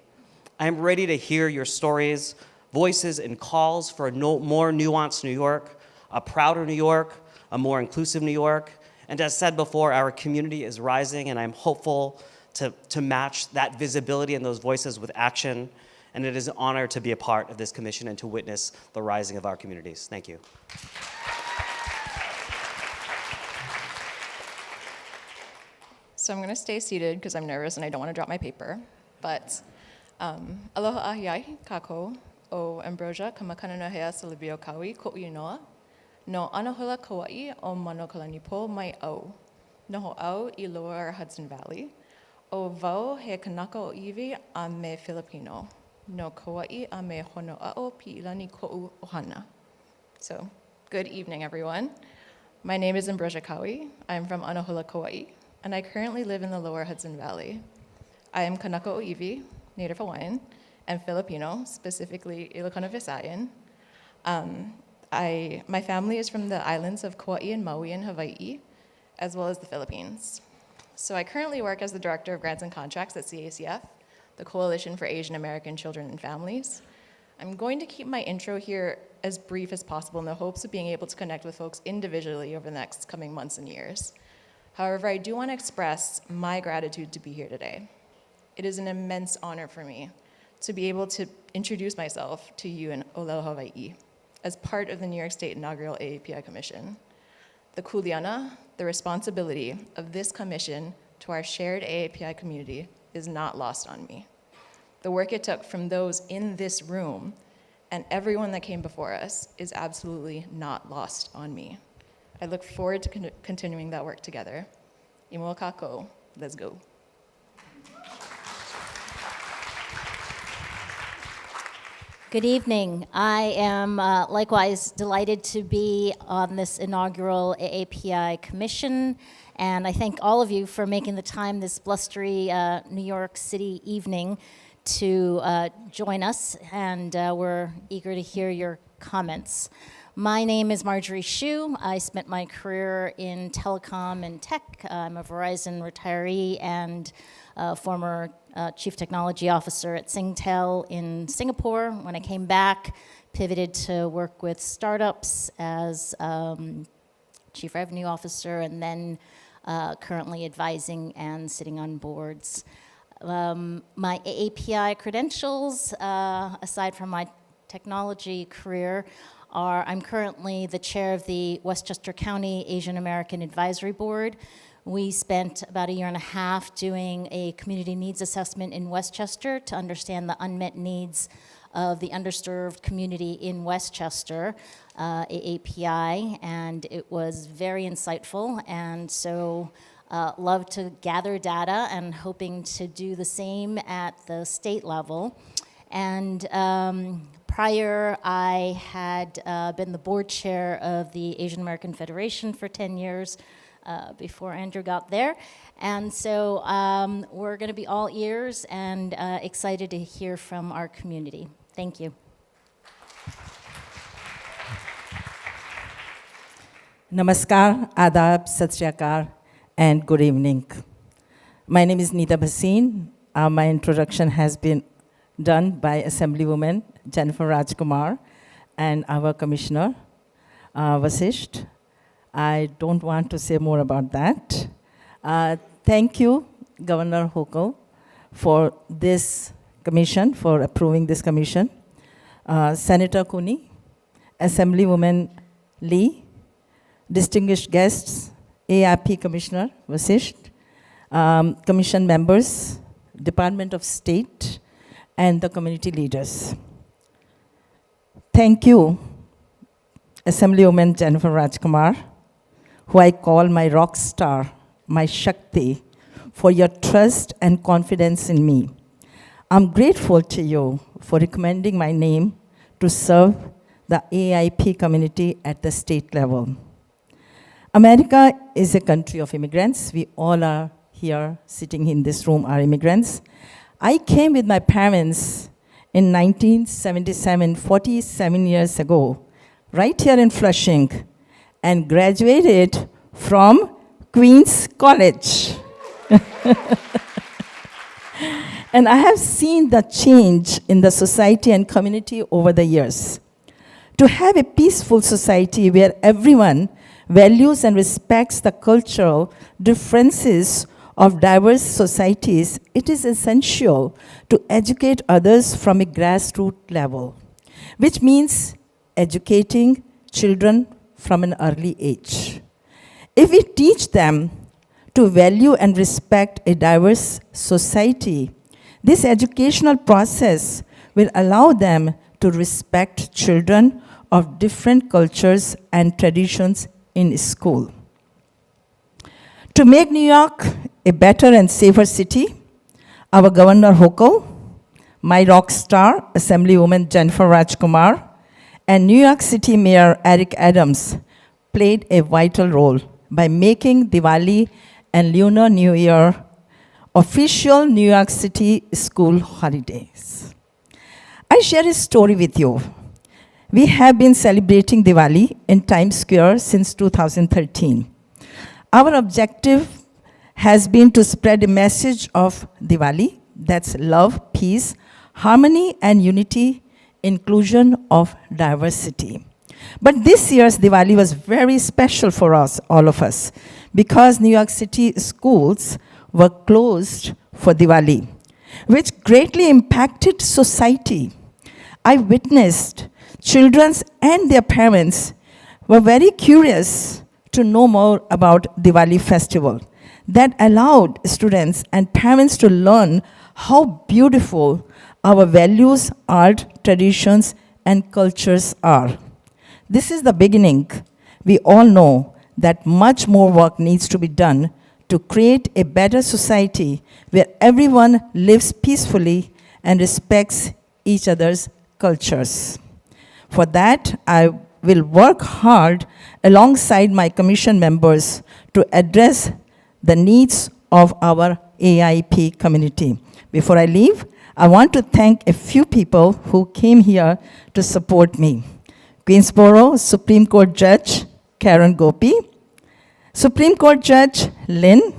I am ready to hear your stories, voices, and calls for a more nuanced New York, a prouder New York, a more inclusive New York. And as said before, our community is rising, and I'm hopeful to match that visibility and those voices with action. And it is an honor to be a part of this commission and to witness the rising of our communities. Thank you. So I'm going to stay seated because I'm nervous and I don't want to drop my paper. But aloha ahiai kako o Ambrosia kamakana hea salibio kawi ko uinoa no anahula kauai o manokalanipo mai au noho au I lower Hudson Valley o vau he kanaka o iwi a me Filipino no kauai a me honoa'o pi'ilani ko'u ohana. So good evening, everyone. My name is Ambrosia Kawi. I'm from Anahula, Kauai. and I currently live in the lower Hudson Valley. I am Kanaka Oiwi, Native Hawaiian, and Filipino, specifically Ilocano Visayan. My family is from the islands of Kauai and Maui in Hawaii, as well as the Philippines. So I currently work as the Director of Grants and Contracts at CACF, the Coalition for Asian American Children and Families. I'm going to keep my intro here as brief as possible in the hopes of being able to connect with folks individually over the next coming months and years. However, I do want to express my gratitude to be here today. It is an immense honor for me to be able to introduce myself to you in Olelo, Hawaii, as part of the New York State Inaugural AAPI Commission. The kuleana, the responsibility of this commission to our shared AAPI community is not lost on me. The work it took from those in this room and everyone that came before us is absolutely not lost on me. I look forward to continuing that work together. Imo kako, let's go. Good evening. I am likewise delighted to be on this inaugural AAPI Commission, and I thank all of you for making the time this blustery New York City evening to join us, and we're eager to hear your comments. My name is Marjorie Hsu. I spent my career in telecom and tech. I'm a Verizon retiree and former Chief Technology Officer at Singtel in Singapore. When I came back, pivoted to work with startups as Chief Revenue Officer, and then currently advising and sitting on boards. My AAPI credentials, aside from my technology career, I'm currently the chair of the Westchester County Asian American Advisory Board. We spent about 1.5 years doing a community needs assessment in Westchester to understand the unmet needs of the underserved community in Westchester, AAPI, and it was very insightful, and so love to gather data and hoping to do the same at the state level. And prior, I had been the board chair of the Asian American Federation for 10 years before Andrew got there. And so we're going to be all ears and excited to hear from our community. Thank you. Namaskar, Adab, Sat Sri Akal, and good evening. My name is Nita Bhasin. My introduction has been done by Assemblywoman Jennifer Rajkumar and our Commissioner, Vasisht. I don't want to say more about that. Thank you, Governor Hochul, for this commission, for approving this commission. Senator Cooney, Assemblywoman Lee, distinguished guests, AAPI Commissioner Vasisht, Commission members, Department of State, and the community leaders. Thank you, Assemblywoman Jennifer Rajkumar, who I call my rock star, my Shakti, for your trust and confidence in me. I'm grateful to you for recommending my name to serve the AIP community at the state level. America is a country of immigrants. We all are here sitting in this room are immigrants. I came with my parents in 1977, 47 years ago, right here in Flushing, and graduated from Queens College. And I have seen the change in the society and community over the years. To have a peaceful society where everyone values and respects the cultural differences of diverse societies, it is essential to educate others from a grassroots level, which means educating children from an early age. If we teach them to value and respect a diverse society, this educational process will allow them to respect children of different cultures and traditions in school. To make New York a better and safer city, our Governor Hochul, my rock star, Assemblywoman Jennifer Rajkumar, and New York City Mayor Eric Adams played a vital role by making Diwali and Lunar New Year, official New York City school holidays. I share a story with you. We have been celebrating Diwali in Times Square since 2013. Our objective has been to spread a message of Diwali, that's love, peace, harmony and unity, inclusion of diversity. But this year's Diwali was very special for us, all of us, because New York City schools were closed for Diwali, which greatly impacted society. I witnessed children and their parents were very curious to know more about Diwali festival. That allowed students and parents to learn how beautiful our values, art, traditions, and cultures are. This is the beginning. We all know that much more work needs to be done to create a better society where everyone lives peacefully and respects each other's cultures. For that, I will work hard alongside my commission members to address the needs of our AIP community. Before I leave, I want to thank a few people who came here to support me. Queensboro Supreme Court Judge Karen Gopi, Supreme Court Judge Lynn,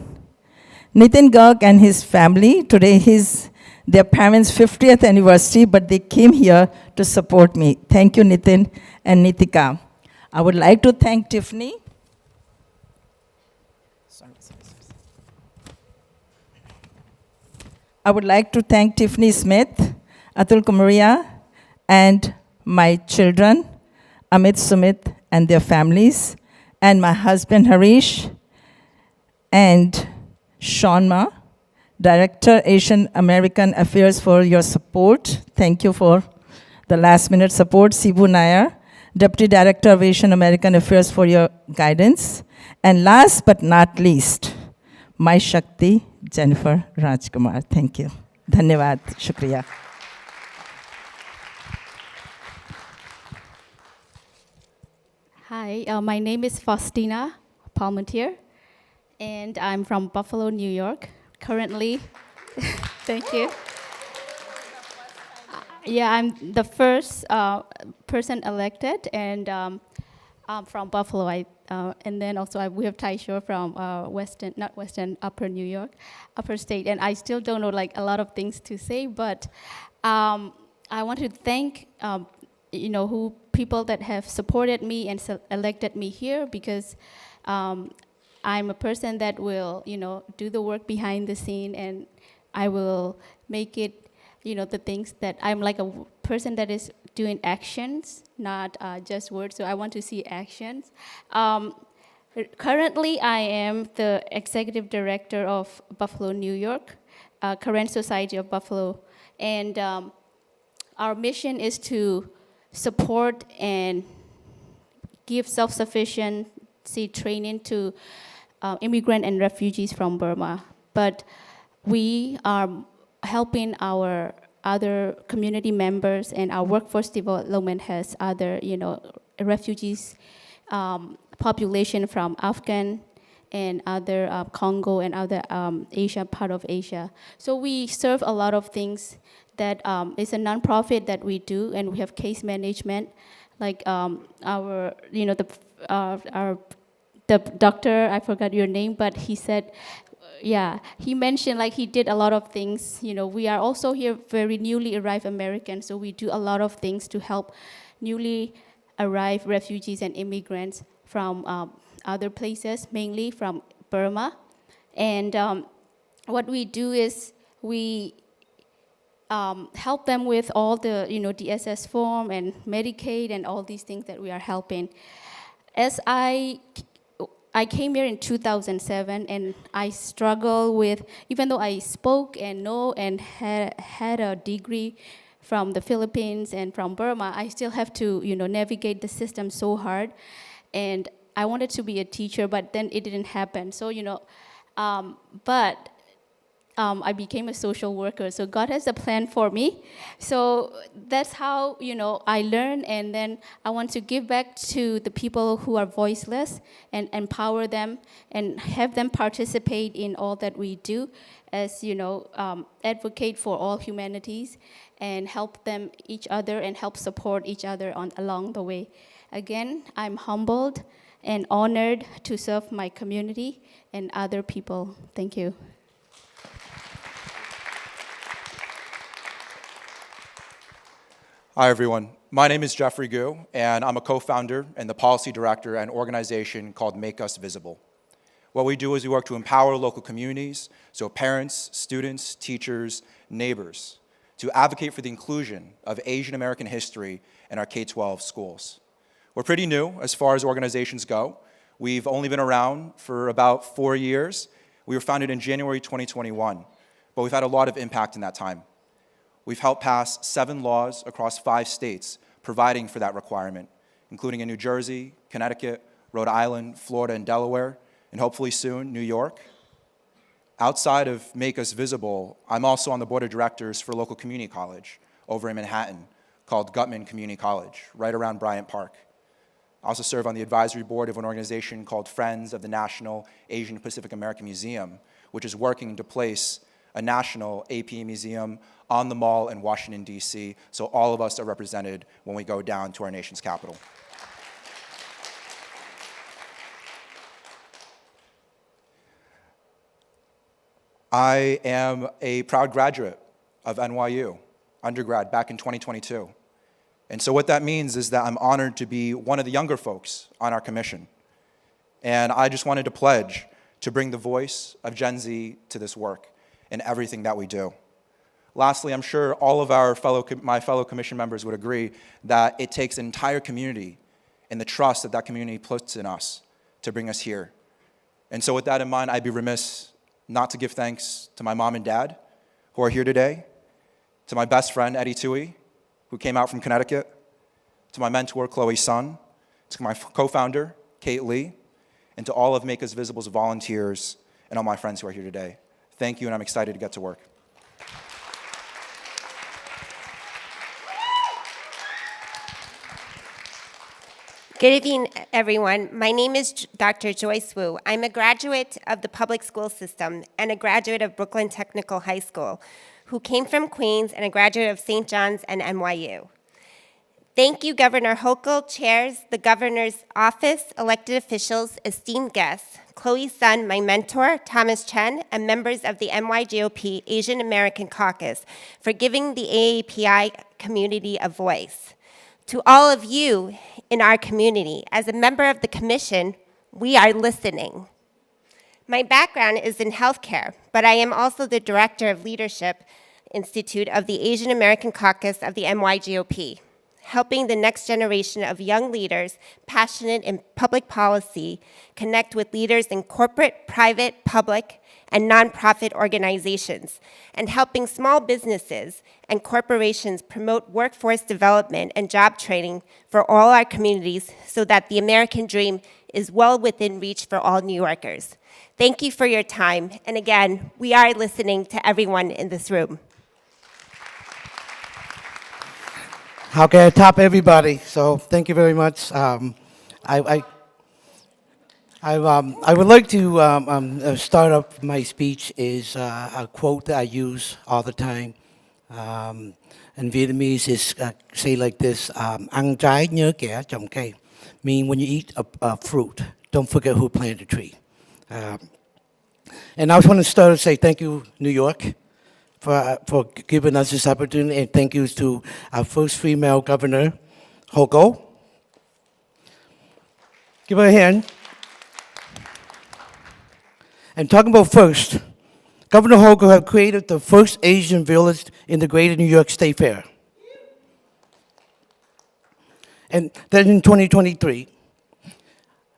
Nitin Garg and his family. Today is their parents' 50th anniversary, but they came here to support me. Thank you, Nitin and Nitika. I would like to thank Tiffany. I would like to thank Tiffany Smith, Atul Kumaria, and my children, Amit Sumit and their families, and my husband Harish, and Shawnma, Director, Asian American Affairs, for your support. Thank you for the last minute support. Sibu Nair, Deputy Director of Asian American Affairs, for your guidance. And last but not least, my Shakti, Jennifer Rajkumar. Thank you. Dhanyavad. Shukriya. Hi, my name is Faustina Palmentier, and I'm from Buffalo, New York. Currently, thank you. Yeah, I'm the first person elected, and I'm from Buffalo. And then also we have Taisho from Upper New York, Upper State. And I still don't know like a lot of things to say, but I want to thank people that have supported me and elected me here, because I'm a person that will do the work behind the scene, and I will make it the things that I'm like a person that is doing actions, not just words. So I want to see actions. Currently, I am the executive director of Buffalo, New York, Korean Society of Buffalo. And our mission is to support and give self-sufficiency training to immigrant and refugees from Burma. But we are helping our other community members, and our workforce development has other, refugees population from Afghan and other Congo and other Asia, part of Asia. So we serve a lot of things that is a nonprofit that we do, and we have case management, like the doctor, I forgot your name, but he said, yeah, he mentioned like he did a lot of things. We are also here very newly arrived Americans, so we do a lot of things to help newly arrived refugees and immigrants from other places, mainly from Burma. And what we do is we help them with all the DSS form and Medicaid and all these things that we are helping. As I came here in 2007, and I struggle with, even though I spoke and know and had a degree from the Philippines and from Burma, I still have to navigate the system so hard. And I wanted to be a teacher, but then it didn't happen. So but I became a social worker. So God has a plan for me. So that's how, I learn, and then I want to give back to the people who are voiceless and empower them and have them participate in all that we do as, advocate for all humanities and help them each other and help support each other along the way. Again, I'm humbled and honored to serve my community and other people. Thank you. Hi, everyone. My name is Jeffrey Gu, and I'm a co-founder and the policy director at an organization called Make Us Visible. What we do is we work to empower local communities, so parents, students, teachers, neighbors, to advocate for the inclusion of Asian American history in our K-12 schools. We're pretty new as far as organizations go. We've only been around for about 4 years. We were founded in January 2021, but we've had a lot of impact in that time. We've helped pass 7 laws across 5 states providing for that requirement, including in New Jersey, Connecticut, Rhode Island, Florida, and Delaware, and hopefully soon, New York. Outside of Make Us Visible, I'm also on the board of directors for a local community college over in Manhattan called Gutman Community College, right around Bryant Park. I also serve on the advisory board of an organization called Friends of the National Asian Pacific American Museum, which is working to place a national APA museum on the Mall in Washington, D.C., so all of us are represented when we go down to our nation's capital. I am a proud graduate of NYU, undergrad, back in 2022. And so what that means is that I'm honored to be one of the younger folks on our commission. And I just wanted to pledge to bring the voice of Gen Z to this work and everything that we do. Lastly, I'm sure all of my fellow commission members would agree that it takes an entire community and the trust that that community puts in us to bring us here. And so with that in mind, I'd be remiss not to give thanks to my mom and dad who are here today, to my best friend, Eddie Tui, who came out from Connecticut, to my mentor, Chloe Sun, to my co-founder, Kate Lee, and to all of Make Us Visible's volunteers and all my friends who are here today. Thank you, and I'm excited to get to work. Good evening, everyone. My name is Dr. Joyce Wu. I'm a graduate of the public school system and a graduate of Brooklyn Technical High School, who came from Queens, and a graduate of St. John's and NYU. Thank you, Governor Hochul, chairs, the governor's office, elected officials, esteemed guests, Chloe Sun, my mentor, Thomas Chen, and members of the NYGOP Asian American Caucus for giving the AAPI community a voice. To all of you in our community, as a member of the commission, we are listening. My background is in healthcare, but I am also the director of Leadership Institute of the Asian American Caucus of the NYGOP, helping the next generation of young leaders passionate in public policy connect with leaders in corporate, private, public, and nonprofit organizations, and helping small businesses and corporations promote workforce development and job training for all our communities so that the American dream is well within reach for all New Yorkers. Thank you for your time, and again, we are listening to everyone in this room. How can I top everybody? So thank you very much. I would like to start up my speech is a quote that I use all the time. In Vietnamese is say like this, ăn trái nhớ kẻ trồng cây. Meaning when you eat a fruit, don't forget who planted the tree. And I just want to start to say thank you, New York, for giving us this opportunity, and thank you to our first female governor, Hochul. Give her a hand. And talking about first, Governor Hochul has created the first Asian village in the greater New York State Fair. And then in 2023,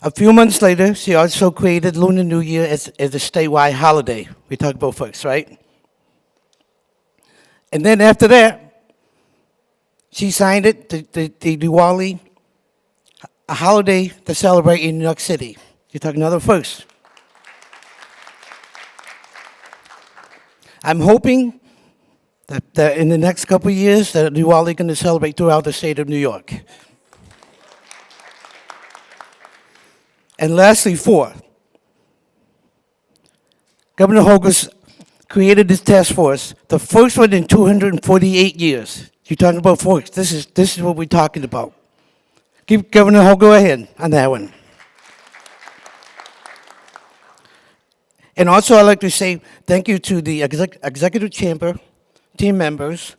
a few months later, she also created Lunar New Year as a statewide holiday. We talked about first, right? And then after that, she signed it, the Diwali, a holiday to celebrate in New York City. You talk another first. I'm hoping that in the next couple of years that Diwali is going to celebrate throughout the state of New York. And lastly, 4, Governor Hochul created this task force, the first one in 248 years. You're talking about folks. This is what we're talking about. Give Governor Hochul a hand on that one. And also, I'd like to say thank you to the executive chamber, team members,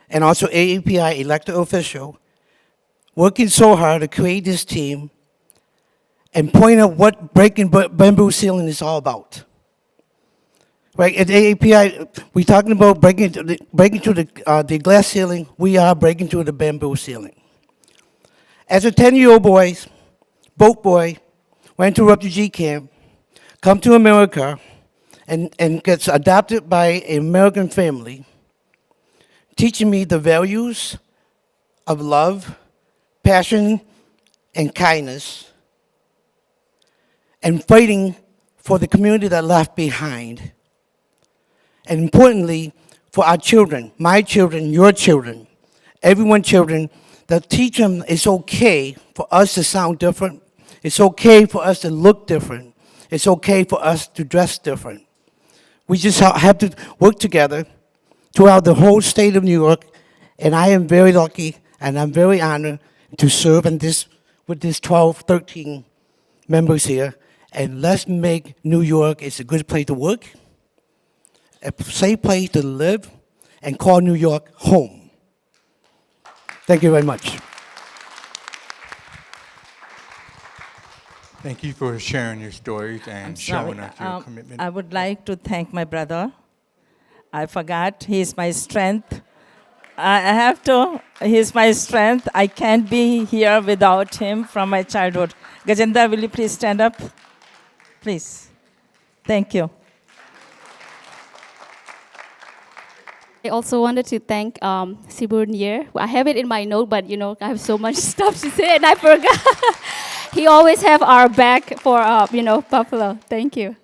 and also AAPI elected official, working so hard to create this team and point out what breaking bamboo ceiling is all about. Right, at AAPI, we're talking about breaking through the glass ceiling. We are breaking through the bamboo ceiling. As a 10-year-old boat boy, went to refugee camp, come to America, and gets adopted by an American family, teaching me the values of love, passion, and kindness, and fighting for the community that left behind. And importantly, for our children, my children, your children, everyone's children, that teach them it's okay for us to sound different. It's okay for us to look different. It's okay for us to dress different. We just have to work together throughout the whole state of New York, and I am very lucky and I'm very honored to serve with these 12, 13 members here. And let's make New York a good place to work, a safe place to live, and call New York home. Thank you very much. Thank you for sharing your stories and showing us your commitment. I would like to thank my brother. I forgot, he's my strength. I have to, he's my strength. I can't be here without him from my childhood. Gajendra, will you please stand up? Please. Thank you. I also wanted to thank Sibur Nier. I have it in my note, but I have so much stuff to say and I forgot. He always have our back for Buffalo. Thank you.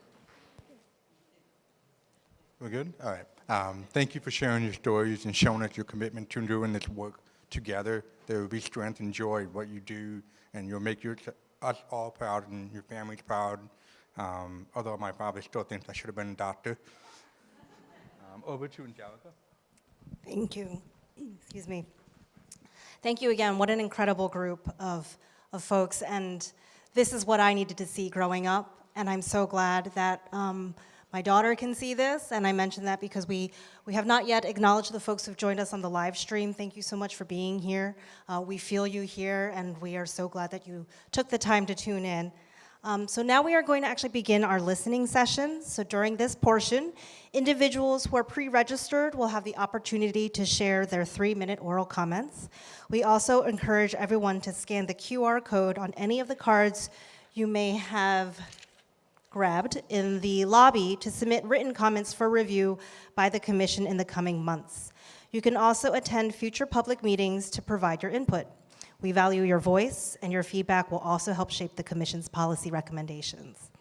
We're good? All right. Thank you for sharing your stories and showing us your commitment to doing this work together. There will be strength and joy in what you do, and you'll make us all proud and your families proud. Although my father still thinks I should have been a doctor. Over to Angelica. Thank you. Excuse me. Thank you again. What an incredible group of folks. And this is what I needed to see growing up. And I'm so glad that my daughter can see this. And I mention that because we have not yet acknowledged the folks who've joined us on the live stream. Thank you so much for being here. We feel you here, and we are so glad that you took the time to tune in. So now we are going to actually begin our listening session. So during this portion, individuals who are pre-registered will have the opportunity to share their 3-minute oral comments. We also encourage everyone to scan the QR code on any of the cards you may have grabbed in the lobby to submit written comments for review by the Commission in the coming months. You can also attend future public meetings to provide your input. We value your voice, and your feedback will also help shape the Commission's policy recommendations.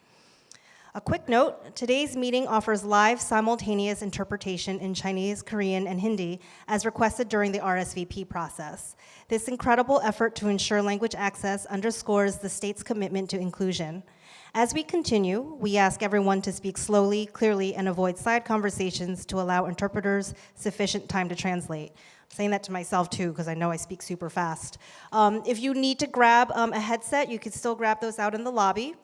A quick note, today's meeting offers live simultaneous interpretation in Chinese, Korean, and Hindi as requested during the RSVP process. This incredible effort to ensure language access underscores the state's commitment to inclusion. As we continue, we ask everyone to speak slowly, clearly, and avoid side conversations to allow interpreters sufficient time to translate. I'm saying that to myself too, because I know I speak super fast. If you need to grab a headset, you can still grab those out in the lobby.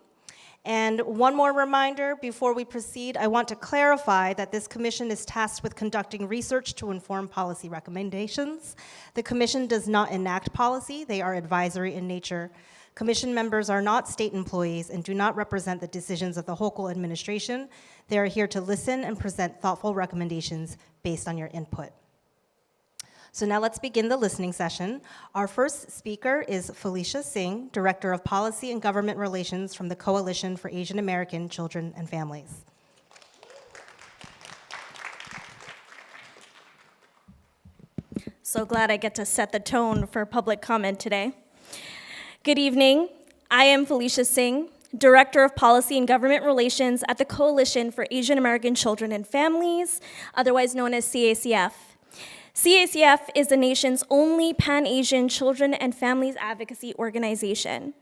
And one more reminder before we proceed, I want to clarify that this commission is tasked with conducting research to inform policy recommendations. The commission does not enact policy, they are advisory in nature. Commission members are not state employees and do not represent the decisions of the Hochul administration. They are here to listen and present thoughtful recommendations based on your input. So now let's begin the listening session. Our first speaker is Felicia Singh, Director of Policy and Government Relations from the Coalition for Asian American Children and Families. So glad I get to set the tone for public comment today. Good evening. I am Felicia Singh, Director of Policy and Government Relations at the Coalition for Asian American Children and Families, otherwise known as CACF. CACF is the nation's only Pan-Asian children and families advocacy organization.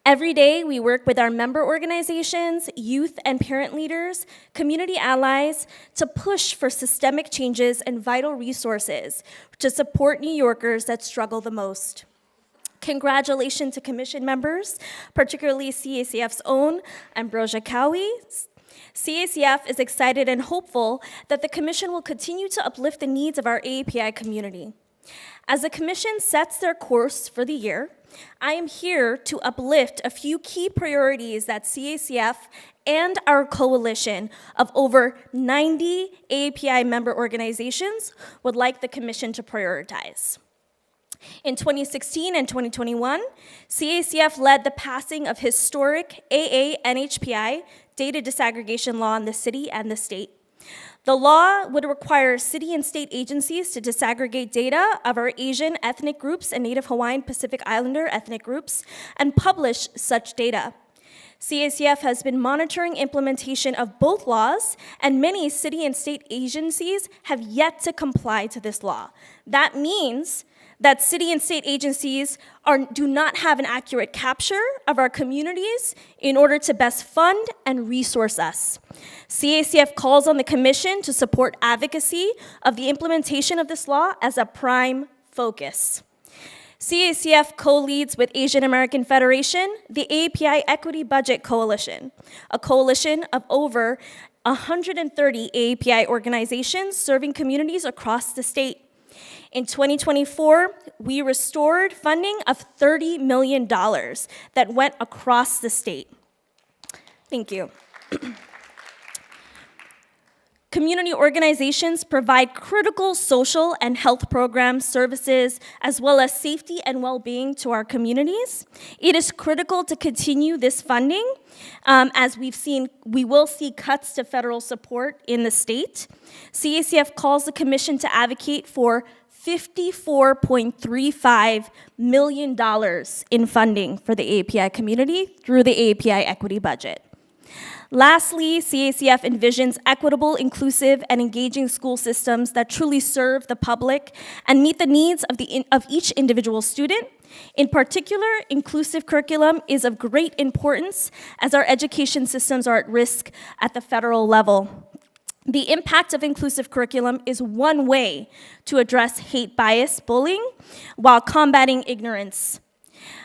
Every day, we work with our member organizations, youth and parent leaders, community allies to push for systemic changes and vital resources to support New Yorkers that struggle the most. Congratulations to commission members, particularly CACF's own Ambrosia Cowie. CACF is excited and hopeful that the commission will continue to uplift the needs of our AAPI community. As the commission sets their course for the year, I am here to uplift a few key priorities that CACF and our coalition of over 90 AAPI member organizations would like the commission to prioritize. In 2016 and 2021, CACF led the passing of historic AA-NHPI data disaggregation law in the city and the state. The law would require city and state agencies to disaggregate data of our Asian ethnic groups and Native Hawaiian Pacific Islander ethnic groups and publish such data. CACF has been monitoring implementation of both laws, and many city and state agencies have yet to comply to this law. That means that city and state agencies do not have an accurate capture of our communities in order to best fund and resource us. CACF calls on the commission to support advocacy of the implementation of this law as a prime focus. CACF co-leads with Asian American Federation the AAPI Equity Budget Coalition, a coalition of over 130 AAPI organizations serving communities across the state. In 2024, we restored funding of $30 million that went across the state. Thank you. Community organizations provide critical social and health programs, services, as well as safety and well-being to our communities. It is critical to continue this funding, as we will see cuts to federal support in the state. CACF calls the commission to advocate for $54.35 million in funding for the AAPI community through the AAPI equity budget. Lastly, CACF envisions equitable, inclusive, and engaging school systems that truly serve the public and meet the needs of each individual student. In particular, inclusive curriculum is of great importance as our education systems are at risk at the federal level. The impact of inclusive curriculum is one way to address hate bias bullying while combating ignorance.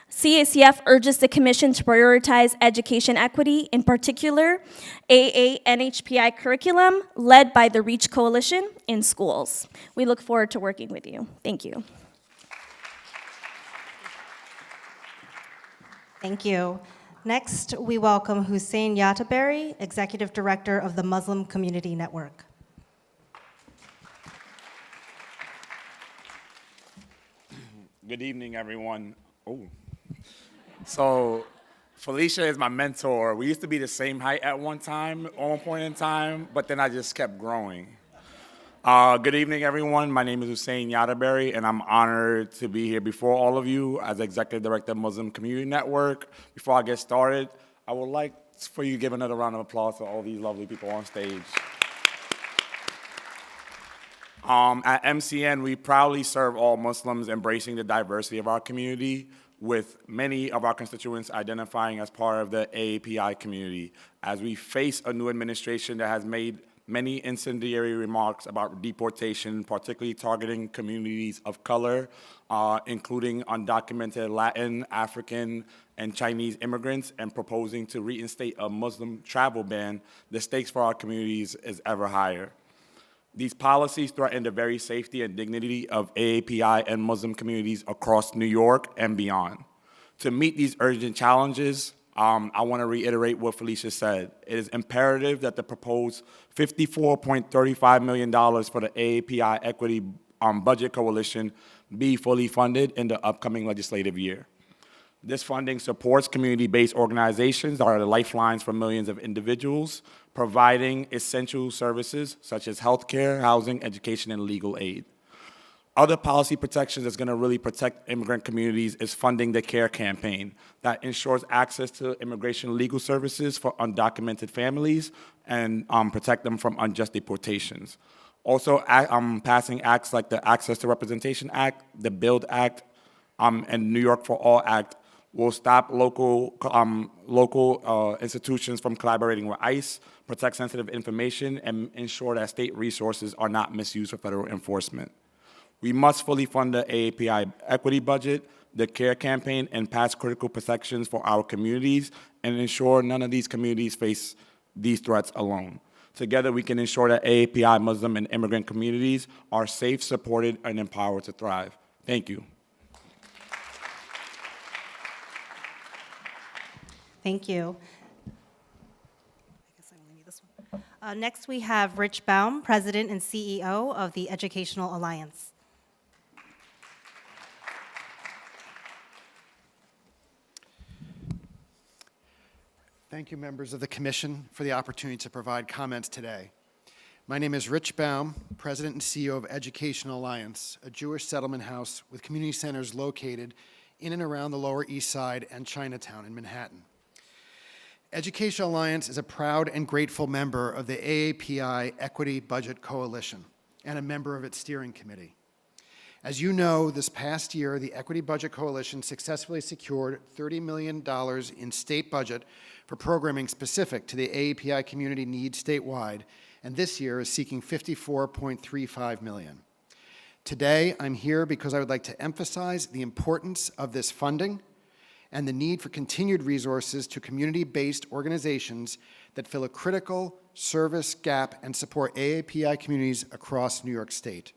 CACF urges the commission to prioritize education equity, in particular, AA-NHPI curriculum led by the REACH Coalition in schools. We look forward to working with you. Thank you. Thank you. Next, we welcome Hussein Yataberry, Executive Director of the Muslim Community Network. Good evening, everyone. So Felicia is my mentor. We used to be the same height at one point in time, but then I just kept growing. Good evening, everyone. My name is Hussein Yataberry, and I'm honored to be here before all of you as Executive Director of Muslim Community Network. Before I get started, I would like for you to give another round of applause to all these lovely people on stage. At MCN, we proudly serve all Muslims, embracing the diversity of our community, with many of our constituents identifying as part of the AAPI community. As we face a new administration that has made many incendiary remarks about deportation, particularly targeting communities of color, including undocumented Latin, African, and Chinese immigrants, and proposing to reinstate a Muslim travel ban, the stakes for our communities is ever higher. These policies threaten the very safety and dignity of AAPI and Muslim communities across New York and beyond. To meet these urgent challenges, I want to reiterate what Felicia said. It is imperative that the proposed $54.35 million for the AAPI Equity Budget Coalition be fully funded in the upcoming legislative year. This funding supports community-based organizations that are the lifelines for millions of individuals, providing essential services such as healthcare, housing, education, and legal aid. Other policy protections that's going to really protect immigrant communities is funding the CARE campaign that ensures access to immigration legal services for undocumented families and protect them from unjust deportations. Also, passing acts like the Access to Representation Act, the BUILD Act, and New York for All Act will stop local institutions from collaborating with ICE, protect sensitive information, and ensure that state resources are not misused for federal enforcement. We must fully fund the AAPI equity budget, the CARE campaign, and pass critical protections for our communities and ensure none of these communities face these threats alone. Together, we can ensure that AAPI Muslim and immigrant communities are safe, supported, and empowered to thrive. Thank you. Thank you. I guess I'm going to need this one. Next, we have Rich Baum, President and CEO of the Educational Alliance. Thank you, members of the Commission, for the opportunity to provide comments today. My name is Rich Baum, President and CEO of Educational Alliance, a Jewish settlement house with community centers located in and around the Lower East Side and Chinatown in Manhattan. Educational Alliance is a proud and grateful member of the AAPI Equity Budget Coalition and a member of its steering committee. As you know, this past year, the Equity Budget Coalition successfully secured $30 million in state budget for programming specific to the AAPI community needs statewide, and this year is seeking $54.35 million. Today, I'm here because I would like to emphasize the importance of this funding and the need for continued resources to community-based organizations that fill a critical service gap and support AAPI communities across New York State.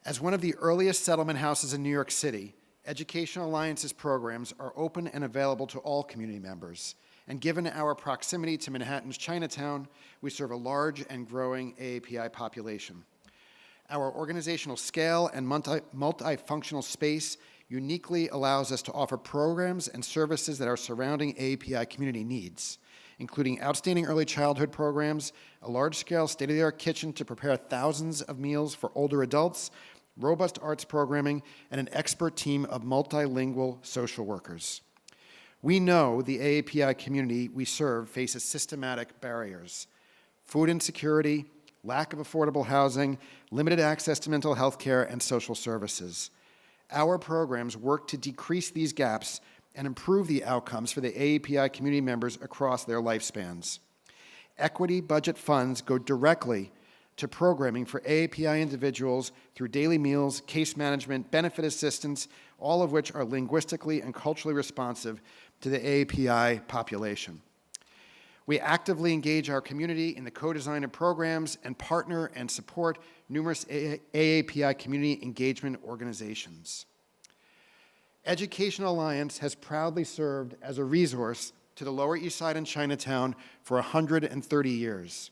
As one of the earliest settlement houses in New York City, Educational Alliance's programs are open and available to all community members. And given our proximity to Manhattan's Chinatown, we serve a large and growing AAPI population. Our organizational scale and multifunctional space uniquely allows us to offer programs and services that our surrounding AAPI community needs, including outstanding early childhood programs, a large-scale state-of-the-art kitchen to prepare thousands of meals for older adults, robust arts programming, and an expert team of multilingual social workers. We know the AAPI community we serve faces systematic barriers: food insecurity, lack of affordable housing, limited access to mental health care and social services. Our programs work to decrease these gaps and improve the outcomes for the AAPI community members across their lifespans. Equity budget funds go directly to programming for AAPI individuals through daily meals, case management, benefit assistance, all of which are linguistically and culturally responsive to the AAPI population. We actively engage our community in the co-design of programs and partner and support numerous AAPI community engagement organizations. Educational Alliance has proudly served as a resource to the Lower East Side and Chinatown for 130 years.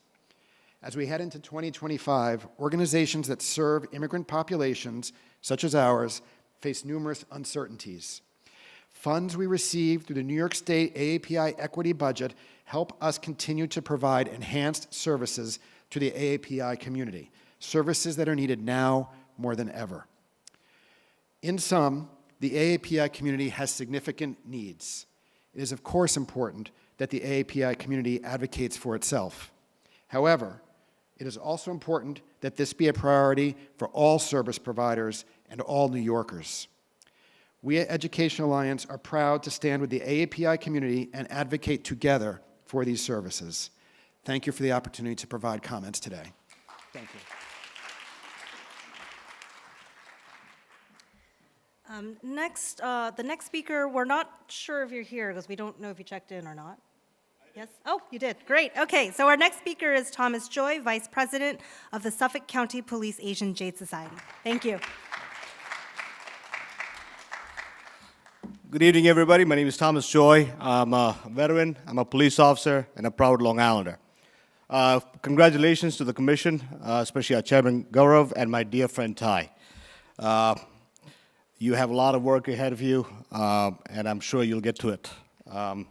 As we head into 2025, organizations that serve immigrant populations, such as ours, face numerous uncertainties. Funds we receive through the New York State AAPI equity budget help us continue to provide enhanced services to the AAPI community, services that are needed now more than ever. In sum, the AAPI community has significant needs. It is, of course, important that the AAPI community advocates for itself. However, it is also important that this be a priority for all service providers and all New Yorkers. We at Education Alliance are proud to stand with the AAPI community and advocate together for these services. Thank you for the opportunity to provide comments today. Thank you. The next speaker, we're not sure if you're here because we don't know if you checked in or not. Yes? Oh, you did. Great. Okay, so our next speaker is Thomas Joy, Vice President of the Suffolk County Police Asian Jade Society. Thank you. Good evening, everybody. My name is Thomas Joy. I'm a veteran, I'm a police officer, and a proud Long Islander. Congratulations to the Commission, especially our Chairman Gaurav and my dear friend Ty. You have a lot of work ahead of you, and I'm sure you'll get to it. The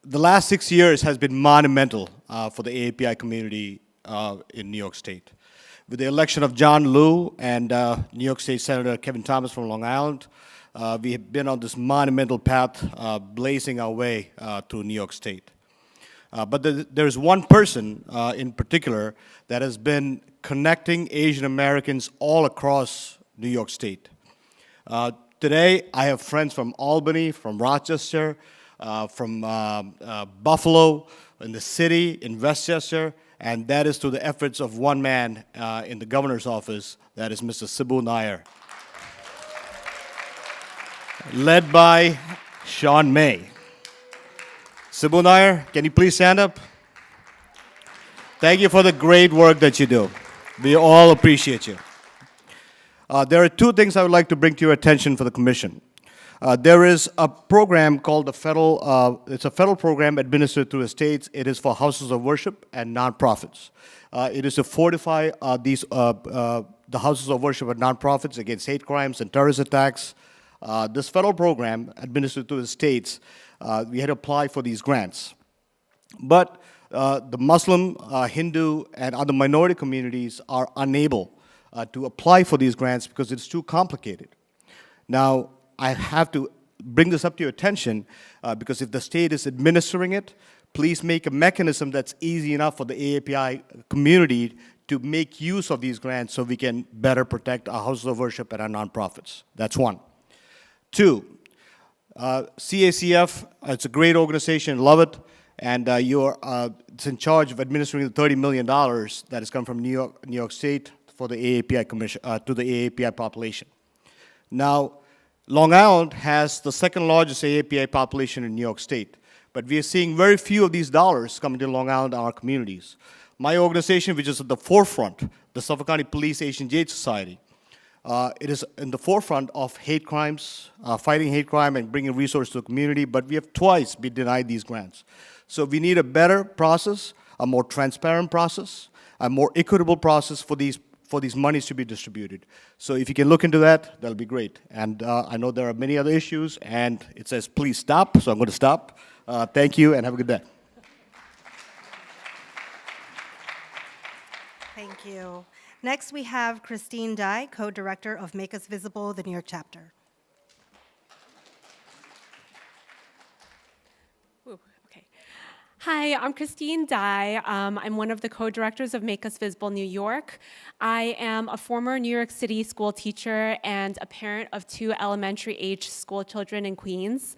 last 6 years has been monumental for the AAPI community in New York State. With the election of John Liu and New York State Senator Kevin Thomas from Long Island, we have been on this monumental path, blazing our way through New York State. But there's one person in particular that has been connecting Asian Americans all across New York State. Today, I have friends from Albany, from Rochester, from Buffalo, in the city, in Westchester, and that is through the efforts of one man in the governor's office, that is Mr. Sibu Nair, led by Sean May. Sibu Nair, can you please stand up? Thank you for the great work that you do. We all appreciate you. There are two things I would like to bring to your attention for the commission. There is a program called the federal, it's a federal program administered through the states. It is for houses of worship and nonprofits. It is to fortify the houses of worship and nonprofits against hate crimes and terrorist attacks. This federal program administered through the states, we had to apply for these grants. But the Muslim, Hindu, and other minority communities are unable to apply for these grants because it's too complicated. Now, I have to bring this up to your attention because if the state is administering it, please make a mechanism that's easy enough for the AAPI community to make use of these grants so we can better protect our houses of worship and our nonprofits. That's one. Two, CACF, it's a great organization, love it, and it's in charge of administering the $30 million that has come from New York State for the AAPI Commission, to the AAPI population. Now, Long Island has the second largest AAPI population in New York State, but we are seeing very few of these dollars coming to Long Island and our communities. My organization, which is at the forefront, the Suffolk County Police Asian Jade Society, it is in the forefront of hate crimes, fighting hate crime and bringing resources to the community, but we have twice been denied these grants. So we need a better process, a more transparent process, a more equitable process for these monies to be distributed. So if you can look into that, that'll be great. And I know there are many other issues, and it says please stop, so I'm going to stop. Thank you, and have a good day. Thank you. Next, we have Christine Dye, co-director of Make Us Visible, the New York chapter. Hi, I'm Christine Dye. I'm one of the co-directors of Make Us Visible New York. I am a former New York City school teacher and a parent of 2 elementary-age school children in Queens.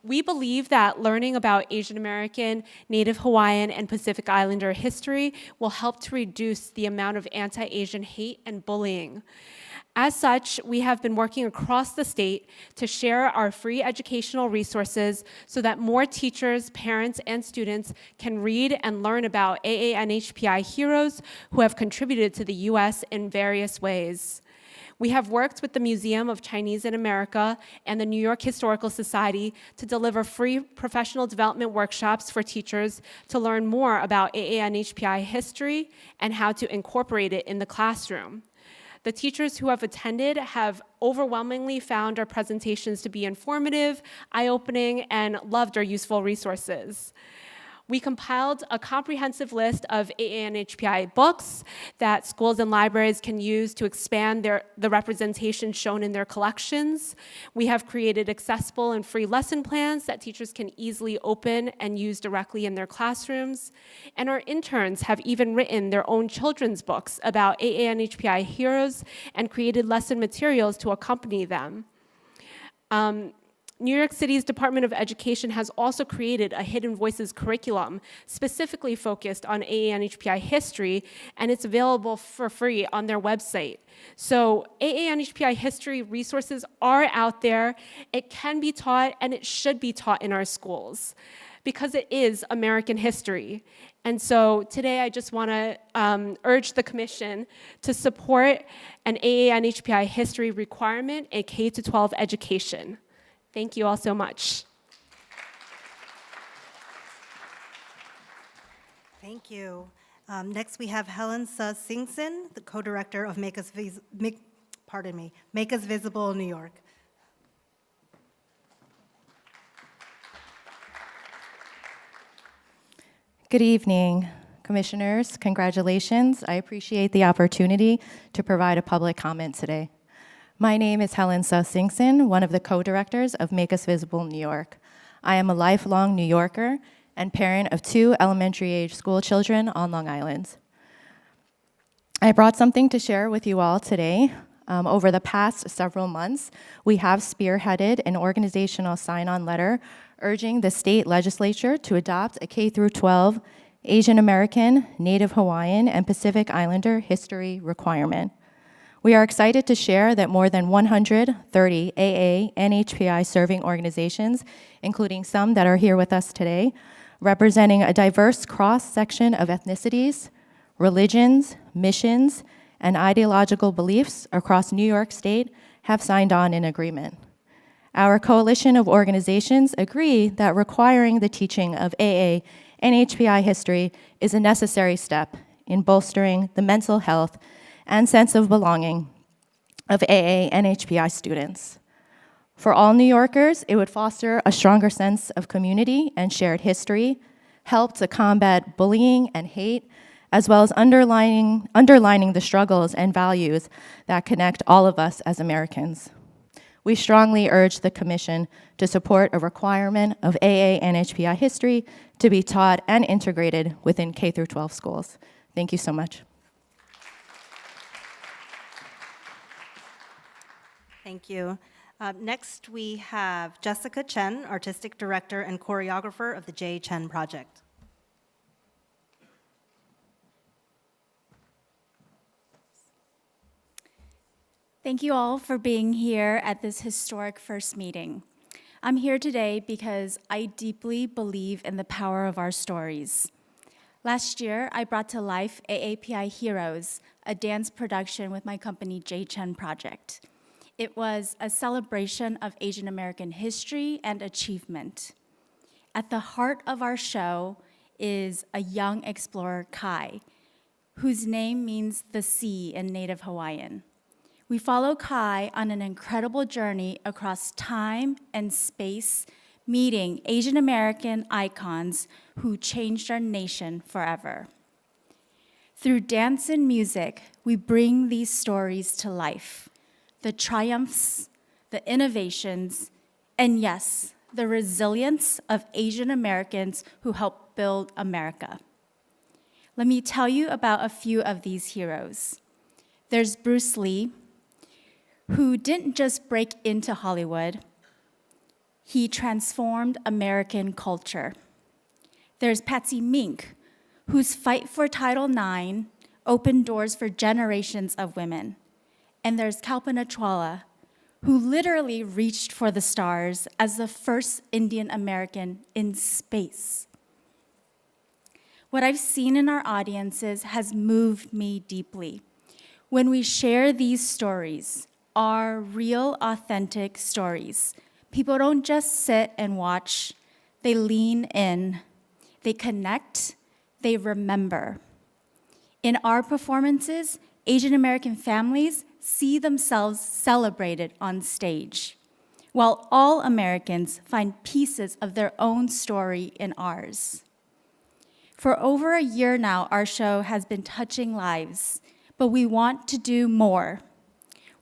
We believe that learning about Asian American, Native Hawaiian, and Pacific Islander history will help to reduce the amount of anti-Asian hate and bullying. As such, we have been working across the state to share our free educational resources so that more teachers, parents, and students can read and learn about AANHPI heroes who have contributed to the U.S. in various ways. We have worked with the Museum of Chinese in America and the New York Historical Society to deliver free professional development workshops for teachers to learn more about AANHPI history and how to incorporate it in the classroom. The teachers who have attended have overwhelmingly found our presentations to be informative, eye-opening, and loved our useful resources. We compiled a comprehensive list of AANHPI books that schools and libraries can use to expand the representation shown in their collections. We have created accessible and free lesson plans that teachers can easily open and use directly in their classrooms. And our interns have even written their own children's books about AANHPI heroes and created lesson materials to accompany them. New York City's Department of Education has also created a Hidden Voices curriculum specifically focused on AANHPI history, and it's available for free on their website. So AANHPI history resources are out there. It can be taught, and it should be taught in our schools because it is American history. And so today I just want to urge the Commission to support an AANHPI history requirement in K-12 education. Thank you all so much. Thank you. Next, we have Helen Singson, the co-director of Make Us Visible New York. Good evening. Commissioners, congratulations. I appreciate the opportunity to provide a public comment today. My name is Helen Sussingson, one of the co-directors of Make Us Visible New York. I am a lifelong New Yorker and parent of 2 elementary-age school children on Long Island. I brought something to share with you all today. Over the past several months, we have spearheaded an organizational sign-on letter urging the state legislature to adopt a K-12 Asian American, Native Hawaiian, and Pacific Islander history requirement. We are excited to share that more than 130 AA and HPI serving organizations, including some that are here with us today, representing a diverse cross-section of ethnicities, religions, missions, and ideological beliefs across New York State, have signed on in agreement. Our coalition of organizations agree that requiring the teaching of AA and HPI history is a necessary step in bolstering the mental health and sense of belonging of AA and HPI students. For all New Yorkers, it would foster a stronger sense of community and shared history, help to combat bullying and hate, as well as underlining the struggles and values that connect all of us as Americans. We strongly urge the Commission to support a requirement of AA and HPI history to be taught and integrated within K-12 schools. Thank you so much. Thank you. Next, we have Jessica Chen, Artistic Director and Choreographer of the J. Chen Project. Thank you all for being here at this historic first meeting. I'm here today because I deeply believe in the power of our stories. Last year, I brought to life AAPI Heroes, a dance production with my company J. Chen Project. It was a celebration of Asian American history and achievement. At the heart of our show is a young explorer, Kai, whose name means the sea in Native Hawaiian. We follow Kai on an incredible journey across time and space, meeting Asian American icons who changed our nation forever. Through dance and music, we bring these stories to life. The triumphs, the innovations, and yes, the resilience of Asian Americans who helped build America. Let me tell you about a few of these heroes. There's Bruce Lee, who didn't just break into Hollywood, he transformed American culture. There's Patsy Mink, whose fight for Title IX opened doors for generations of women. And there's Kalpana Chawla, who literally reached for the stars as the first Indian American in space. What I've seen in our audiences has moved me deeply. When we share these stories, our real, authentic stories, people don't just sit and watch, they lean in, they connect, they remember. In our performances, Asian American families see themselves celebrated on stage, while all Americans find pieces of their own story in ours. For over a year now, our show has been touching lives, but we want to do more.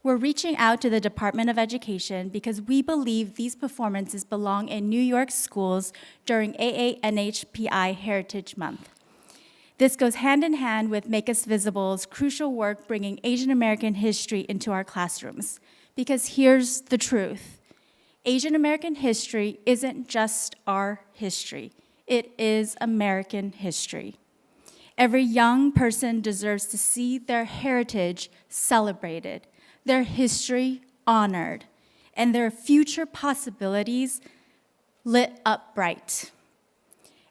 We're reaching out to the Department of Education because we believe these performances belong in New York schools during AANHPI Heritage Month. This goes hand in hand with Make Us Visible's crucial work bringing Asian American history into our classrooms. Because here's the truth. Asian American history isn't just our history. It is American history. Every young person deserves to see their heritage celebrated, their history honored, and their future possibilities lit up bright.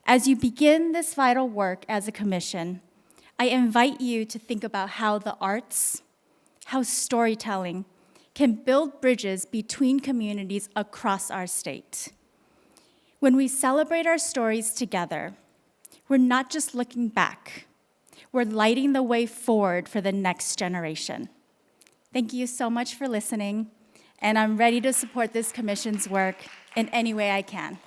As you begin this vital work as a commission, I invite you to think about how the arts, how storytelling can build bridges between communities across our state. When we celebrate our stories together, we're not just looking back, we're lighting the way forward for the next generation. Thank you so much for listening, and I'm ready to support this commission's work in any way I can.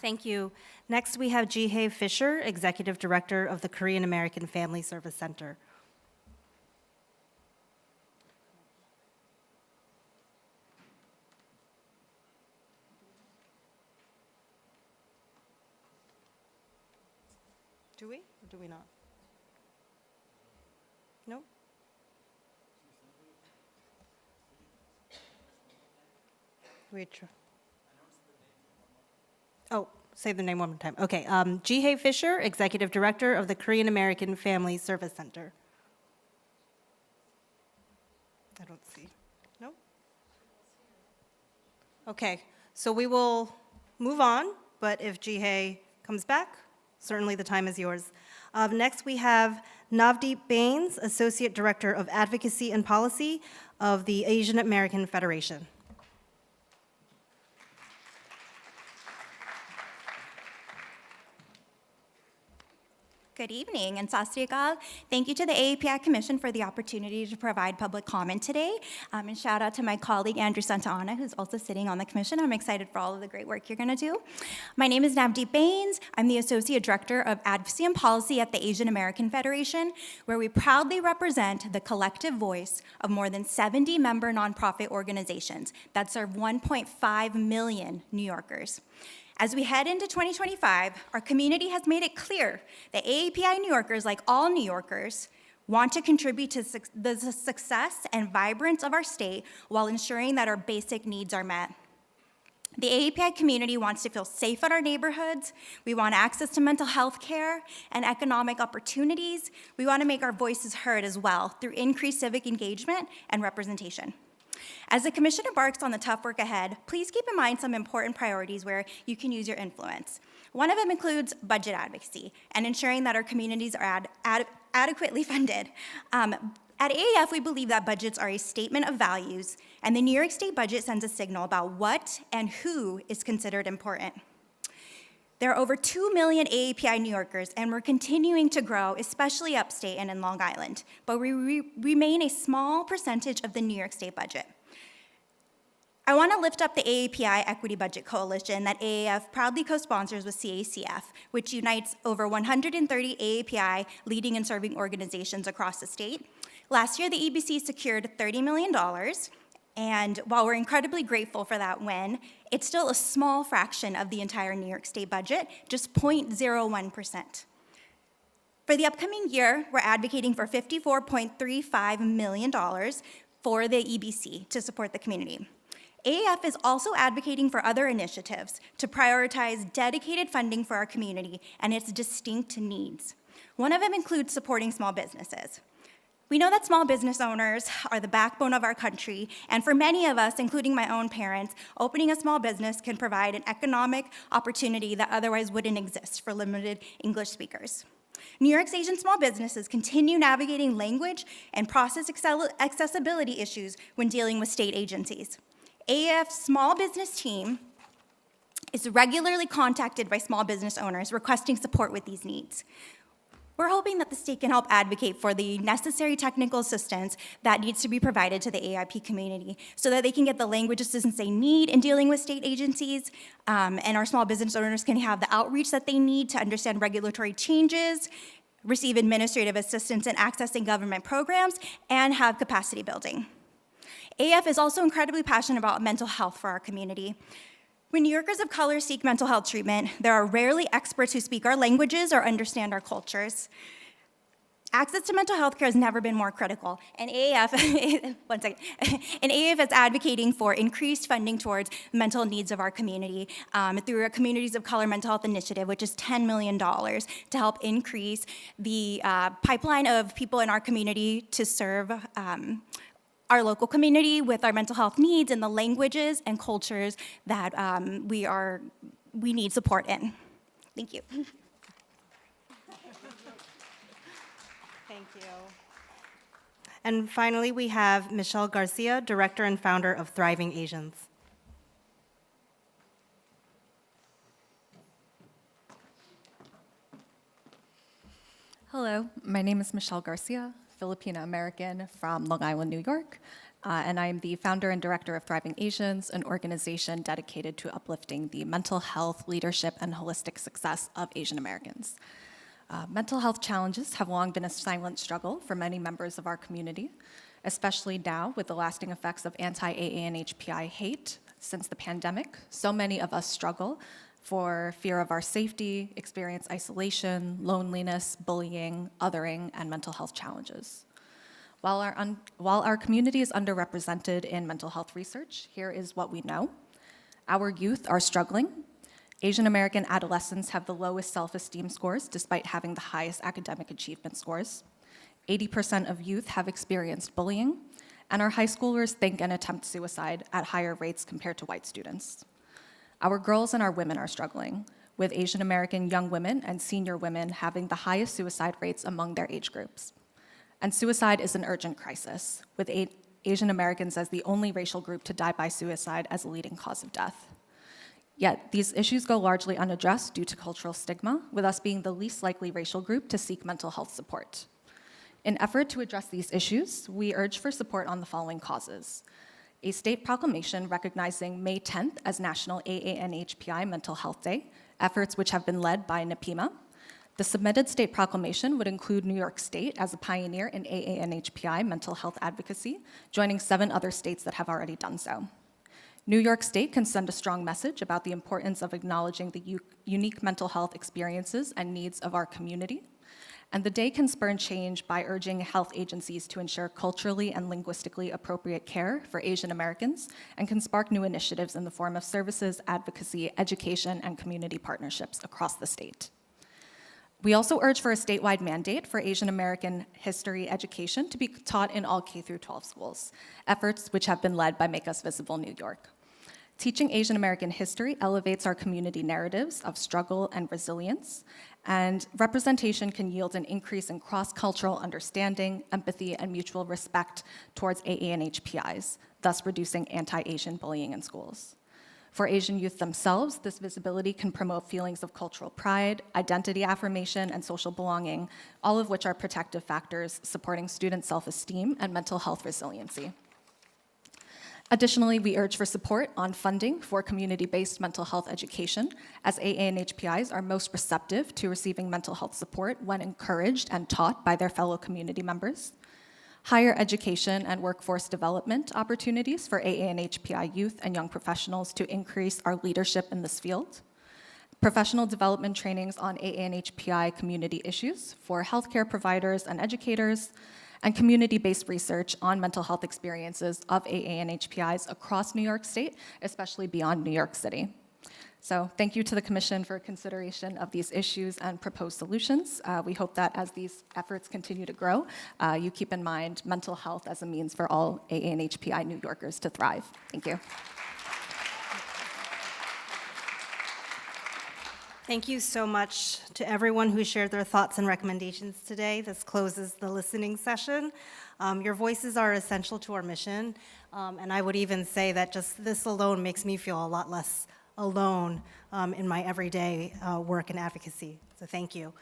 Thank you. Next, we have Jihei Fisher, Executive Director of the Korean American Family Service Center. Do we or do we not? No? We try. Oh, say the name one more time. Okay, Jihei Fisher, Executive Director of the Korean American Family Service Center. I don't see. No? Okay, so we will move on, but if Jihei comes back, certainly the time is yours. Next, we have Navdeep Bains, Associate Director of Advocacy and Policy of the Asian American Federation. Good evening and Sat Sri Akal. Thank you to the AAPI Commission for the opportunity to provide public comment today. And shout out to my colleague Andrew Santa Ana, who's also sitting on the commission. I'm excited for all of the great work you're going to do. My name is Navdeep Bains. I'm the Associate Director of Advocacy and Policy at the Asian American Federation, where we proudly represent the collective voice of more than 70 member nonprofit organizations that serve 1.5 million New Yorkers. As we head into 2025, our community has made it clear that AAPI New Yorkers, like all New Yorkers, want to contribute to the success and vibrance of our state while ensuring that our basic needs are met. The AAPI community wants to feel safe in our neighborhoods. We want access to mental health care and economic opportunities. We want to make our voices heard as well through increased civic engagement and representation. As the Commission embarks on the tough work ahead, please keep in mind some important priorities where you can use your influence. One of them includes budget advocacy and ensuring that our communities are adequately funded. At AAF, we believe that budgets are a statement of values, and the New York State budget sends a signal about what and who is considered important. There are over 2 million AAPI New Yorkers, and we're continuing to grow, especially upstate and in Long Island, but we remain a small percentage of the New York State budget. I want to lift up the AAPI Equity Budget Coalition that AAF proudly co-sponsors with CACF, which unites over 130 AAPI leading and serving organizations across the state. Last year, the EBC secured $30 million, and while we're incredibly grateful for that win, it's still a small fraction of the entire New York State budget, just 0.01%. For the upcoming year, we're advocating for $54.35 million for the EBC to support the community. AAF is also advocating for other initiatives to prioritize dedicated funding for our community and its distinct needs. One of them includes supporting small businesses. We know that small business owners are the backbone of our country, and for many of us, including my own parents, opening a small business can provide an economic opportunity that otherwise wouldn't exist for limited English speakers. New York's Asian small businesses continue navigating language and process accessibility issues when dealing with state agencies. AAF's small business team is regularly contacted by small business owners requesting support with these needs. We're hoping that the state can help advocate for the necessary technical assistance that needs to be provided to the AIP community so that they can get the language assistance they need in dealing with state agencies, and our small business owners can have the outreach that they need to understand regulatory changes, receive administrative assistance in accessing government programs, and have capacity building. AF is also incredibly passionate about mental health for our community. When New Yorkers of color seek mental health treatment, there are rarely experts who speak our languages or understand our cultures. Access to mental health care has never been more critical, and AAF is advocating for increased funding towards mental needs of our community through a Communities of Color Mental Health Initiative, which is $10 million to help increase the pipeline of people in our community to serve our local community with our mental health needs and the languages and cultures that we need support in. Thank you. Thank you. And finally, we have Michelle Garcia, Director and Founder of Thriving Asians. Hello, my name is Michelle Garcia, Filipino American from Long Island, New York. and I am the founder and director of Thriving Asians, an organization dedicated to uplifting the mental health, leadership, and holistic success of Asian Americans. Mental health challenges have long been a silent struggle for many members of our community, especially now with the lasting effects of anti-AA and HPI hate since the pandemic. So many of us struggle for fear of our safety, experience isolation, loneliness, bullying, othering, and mental health challenges. While our community is underrepresented in mental health research, here is what we know. Our youth are struggling. Asian American adolescents have the lowest self-esteem scores despite having the highest academic achievement scores. 80% of youth have experienced bullying, and our high schoolers think and attempt suicide at higher rates compared to white students. Our girls and our women are struggling, with Asian American young women and senior women having the highest suicide rates among their age groups. And suicide is an urgent crisis, with Asian Americans as the only racial group to die by suicide as a leading cause of death. Yet, these issues go largely unaddressed due to cultural stigma, with us being the least likely racial group to seek mental health support. In effort to address these issues, we urge for support on the following causes: a state proclamation recognizing May 10th as National AA and HPI Mental Health Day, efforts which have been led by NAPIMA. The submitted state proclamation would include New York State as a pioneer in AA and HPI mental health advocacy, joining 7 other states that have already done so. New York State can send a strong message about the importance of acknowledging the unique mental health experiences and needs of our community. And the day can spur change by urging health agencies to ensure culturally and linguistically appropriate care for Asian Americans, and can spark new initiatives in the form of services, advocacy, education, and community partnerships across the state. We also urge for a statewide mandate for Asian American history education to be taught in all K-12 schools, efforts which have been led by Make Us Visible New York. Teaching Asian American history elevates our community narratives of struggle and resilience, and representation can yield an increase in cross-cultural understanding, empathy, and mutual respect towards AA and HPIs, thus reducing anti-Asian bullying in schools. For Asian youth themselves, this visibility can promote feelings of cultural pride, identity affirmation, and social belonging, all of which are protective factors supporting student self-esteem and mental health resiliency. Additionally, we urge for support on funding for community-based mental health education, as AA and HPIs are most receptive to receiving mental health support when encouraged and taught by their fellow community members. Higher education and workforce development opportunities for AA and HPI youth and young professionals to increase our leadership in this field. Professional development trainings on AA and HPI community issues for healthcare providers and educators, and community-based research on mental health experiences of AA and HPIs across New York State, especially beyond New York City. So thank you to the Commission for consideration of these issues and proposed solutions. We hope that as these efforts continue to grow, you keep in mind mental health as a means for all AA and HPI New Yorkers to thrive. Thank you. Thank you so much to everyone who shared their thoughts and recommendations today. This closes the listening session. Your voices are essential to our mission, and I would even say that just this alone makes me feel a lot less alone in my everyday work and advocacy. So thank you.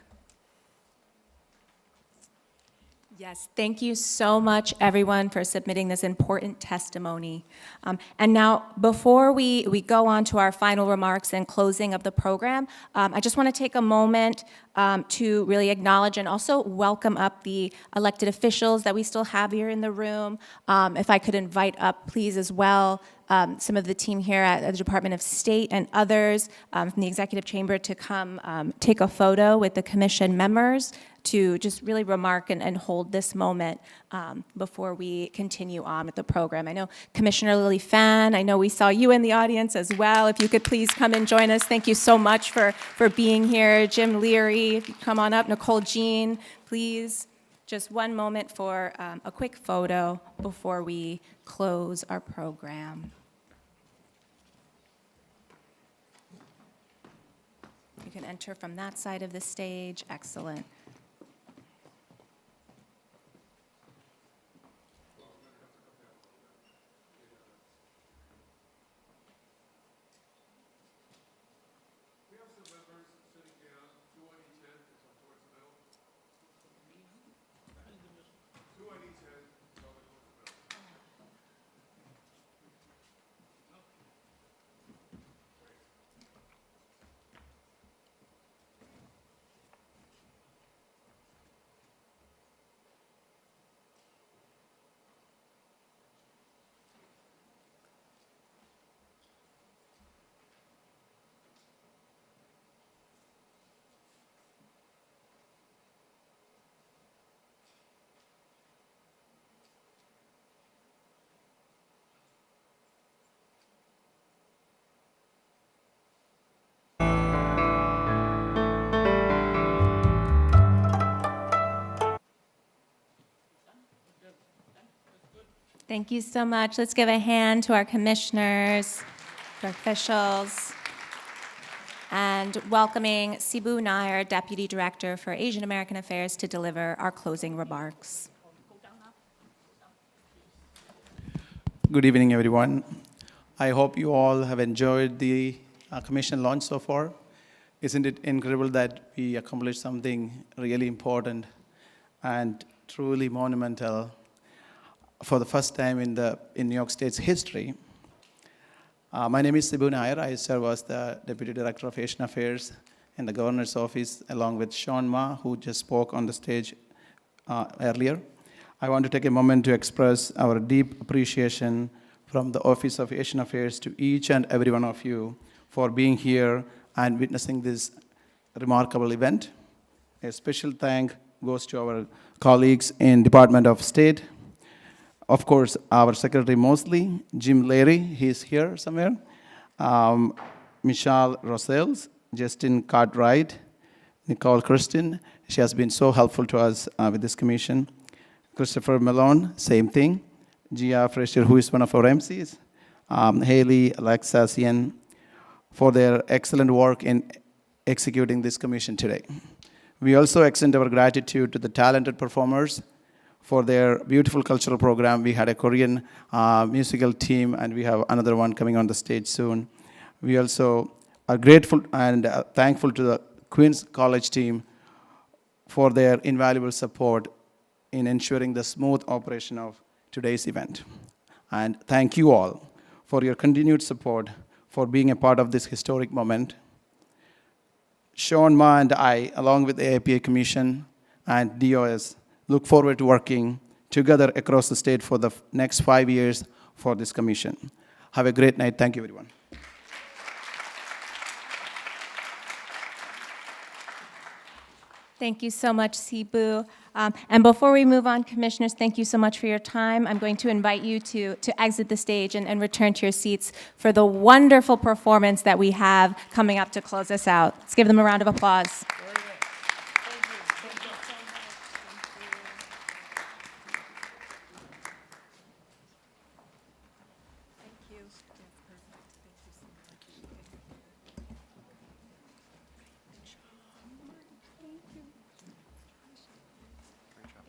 Yes, thank you so much, everyone, for submitting this important testimony. And now, before we go on to our final remarks and closing of the program, I just want to take a moment to really acknowledge and also welcome up the elected officials that we still have here in the room. If I could invite up, please, as well, some of the team here at the Department of State and others from the Executive Chamber to come take a photo with the Commission members to just really remark and hold this moment before we continue on with the program. I know Commissioner Lily Fan, I know we saw you in the audience as well. If you could please come and join us. Thank you so much for being here. Jim Leary, if you come on up. Nicole Jean, please. Just one moment for a quick photo before we close our program. You can enter from that side of the stage. Excellent. Thank you so much. Let's give a hand to our commissioners, to our officials, and welcoming Sibu Nair, Deputy Director for Asian American Affairs, to deliver our closing remarks. Good evening, everyone. I hope you all have enjoyed the commission launch so far. Isn't it incredible that we accomplished something really important and truly monumental for the first time in New York State's history? My name is Sibu Nair. I serve as the Deputy Director of Asian Affairs in the Governor's Office, along with Sean Ma, who just spoke on the stage earlier. I want to take a moment to express our deep appreciation from the Office of Asian Affairs to each and every one of you for being here and witnessing this remarkable event. A special thank goes to our colleagues in Department of State. Of course, our Secretary Mosley, Jim Leary, he's here somewhere. Michelle Rosales, Justin Cartwright, Nicole Kirsten. She has been so helpful to us with this commission. Christopher Malone, same thing. Gia Fraser, who is one of our MCs. Haley, Alexa, Sian, for their excellent work in executing this commission today. We also extend our gratitude to the talented performers for their beautiful cultural program. We had a Korean musical team, and we have another one coming on the stage soon. We also are grateful and thankful to the Queens College team for their invaluable support in ensuring the smooth operation of today's event. And thank you all for your continued support, for being a part of this historic moment. Sean Ma and I, along with the AAPI Commission and DOS, look forward to working together across the state for the next 5 years for this commission. Have a great night. Thank you, everyone. Thank you so much, Sibu. And before we move on, commissioners, thank you so much for your time. I'm going to invite you to exit the stage and return to your seats for the wonderful performance that we have coming up to close us out. Let's give them a round of applause.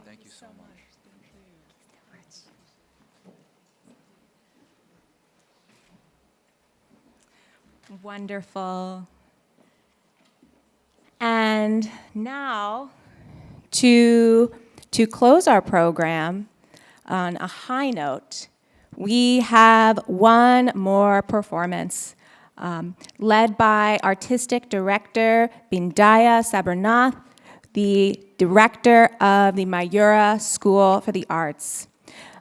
Thank you so much. Wonderful. And now, to close our program on a high note, we have one more performance led by Artistic Director Bindaya Sabernath, the director of the Mayura School for the Arts.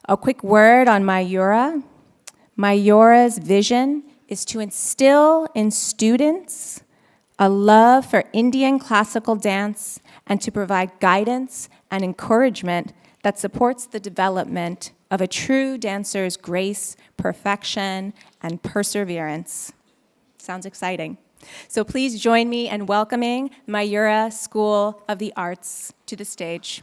A quick word on Mayura. Mayura's vision is to instill in students a love for Indian classical dance and to provide guidance and encouragement that supports the development of a true dancer's grace, perfection, and perseverance. Sounds exciting. So please join me in welcoming Mayura School of the Arts to the stage.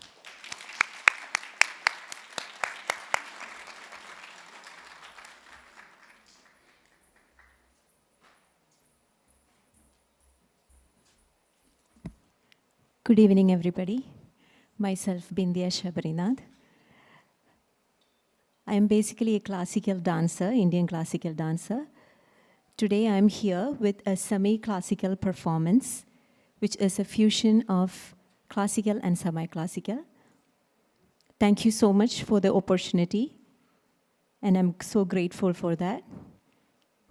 Good evening, everybody. Myself, Bindya Sabernath. I am basically a classical dancer, Indian classical dancer. Today, I'm here with a semi-classical performance, which is a fusion of classical and semi-classical. Thank you so much for the opportunity, and I'm so grateful for that.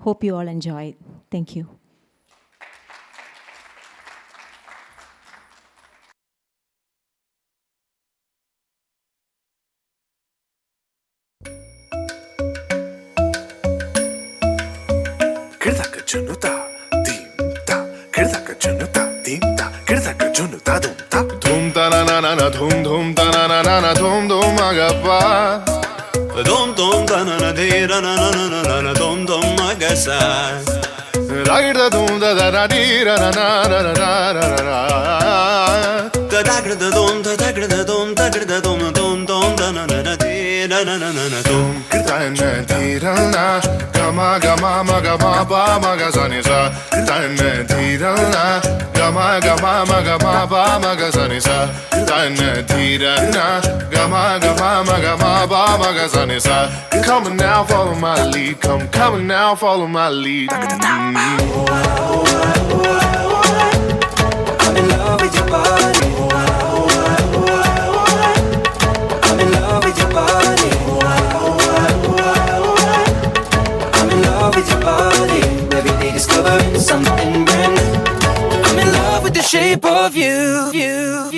Hope you all enjoy it. Thank you. Dhum ta na na na na dhum ta na na na na dhum agappa dhum ta na na de na na na na na dhum agasa ragir da dhum da da di ra na na na na na na da da da dhum da da da dhum da da dhum da na na na de na na na na na dum kirtana tirana gama gama maga ma ba maga zani sa kirtana tirana gama gama maga ma ba maga zani sa kirtana tirana gama gama maga ma ba maga zani sa come now follow my lead come now follow my lead I'm in love with your body. I'm in love with your body. I'm in love with your body. Every day discovering something brand new. I'm in love with the shape of you. With the shape of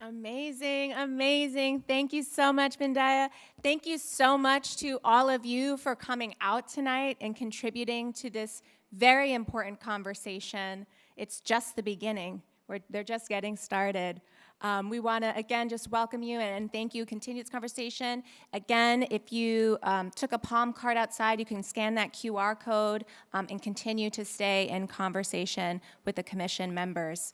Amazing, amazing. Thank you so much, Bindaya. Thank you so much to all of you for coming out tonight and contributing to this very important conversation. It's just the beginning. They're just getting started. We want to, again, just welcome you and thank you. Continue this conversation. Again, if you took a palm card outside, you can scan that QR code and continue to stay in conversation with the commission members.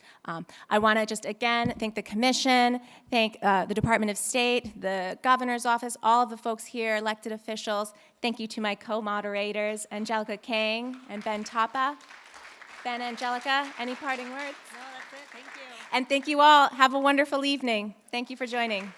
I want to just, again, thank the commission, thank the Department of State, the governor's office, all of the folks here, elected officials. Thank you to my co-moderators, Angelica Kang and Ben Tapa. Ben, Angelica, any parting words? No, that's it. Thank you. And thank you all. Have a wonderful evening. Thank you for joining.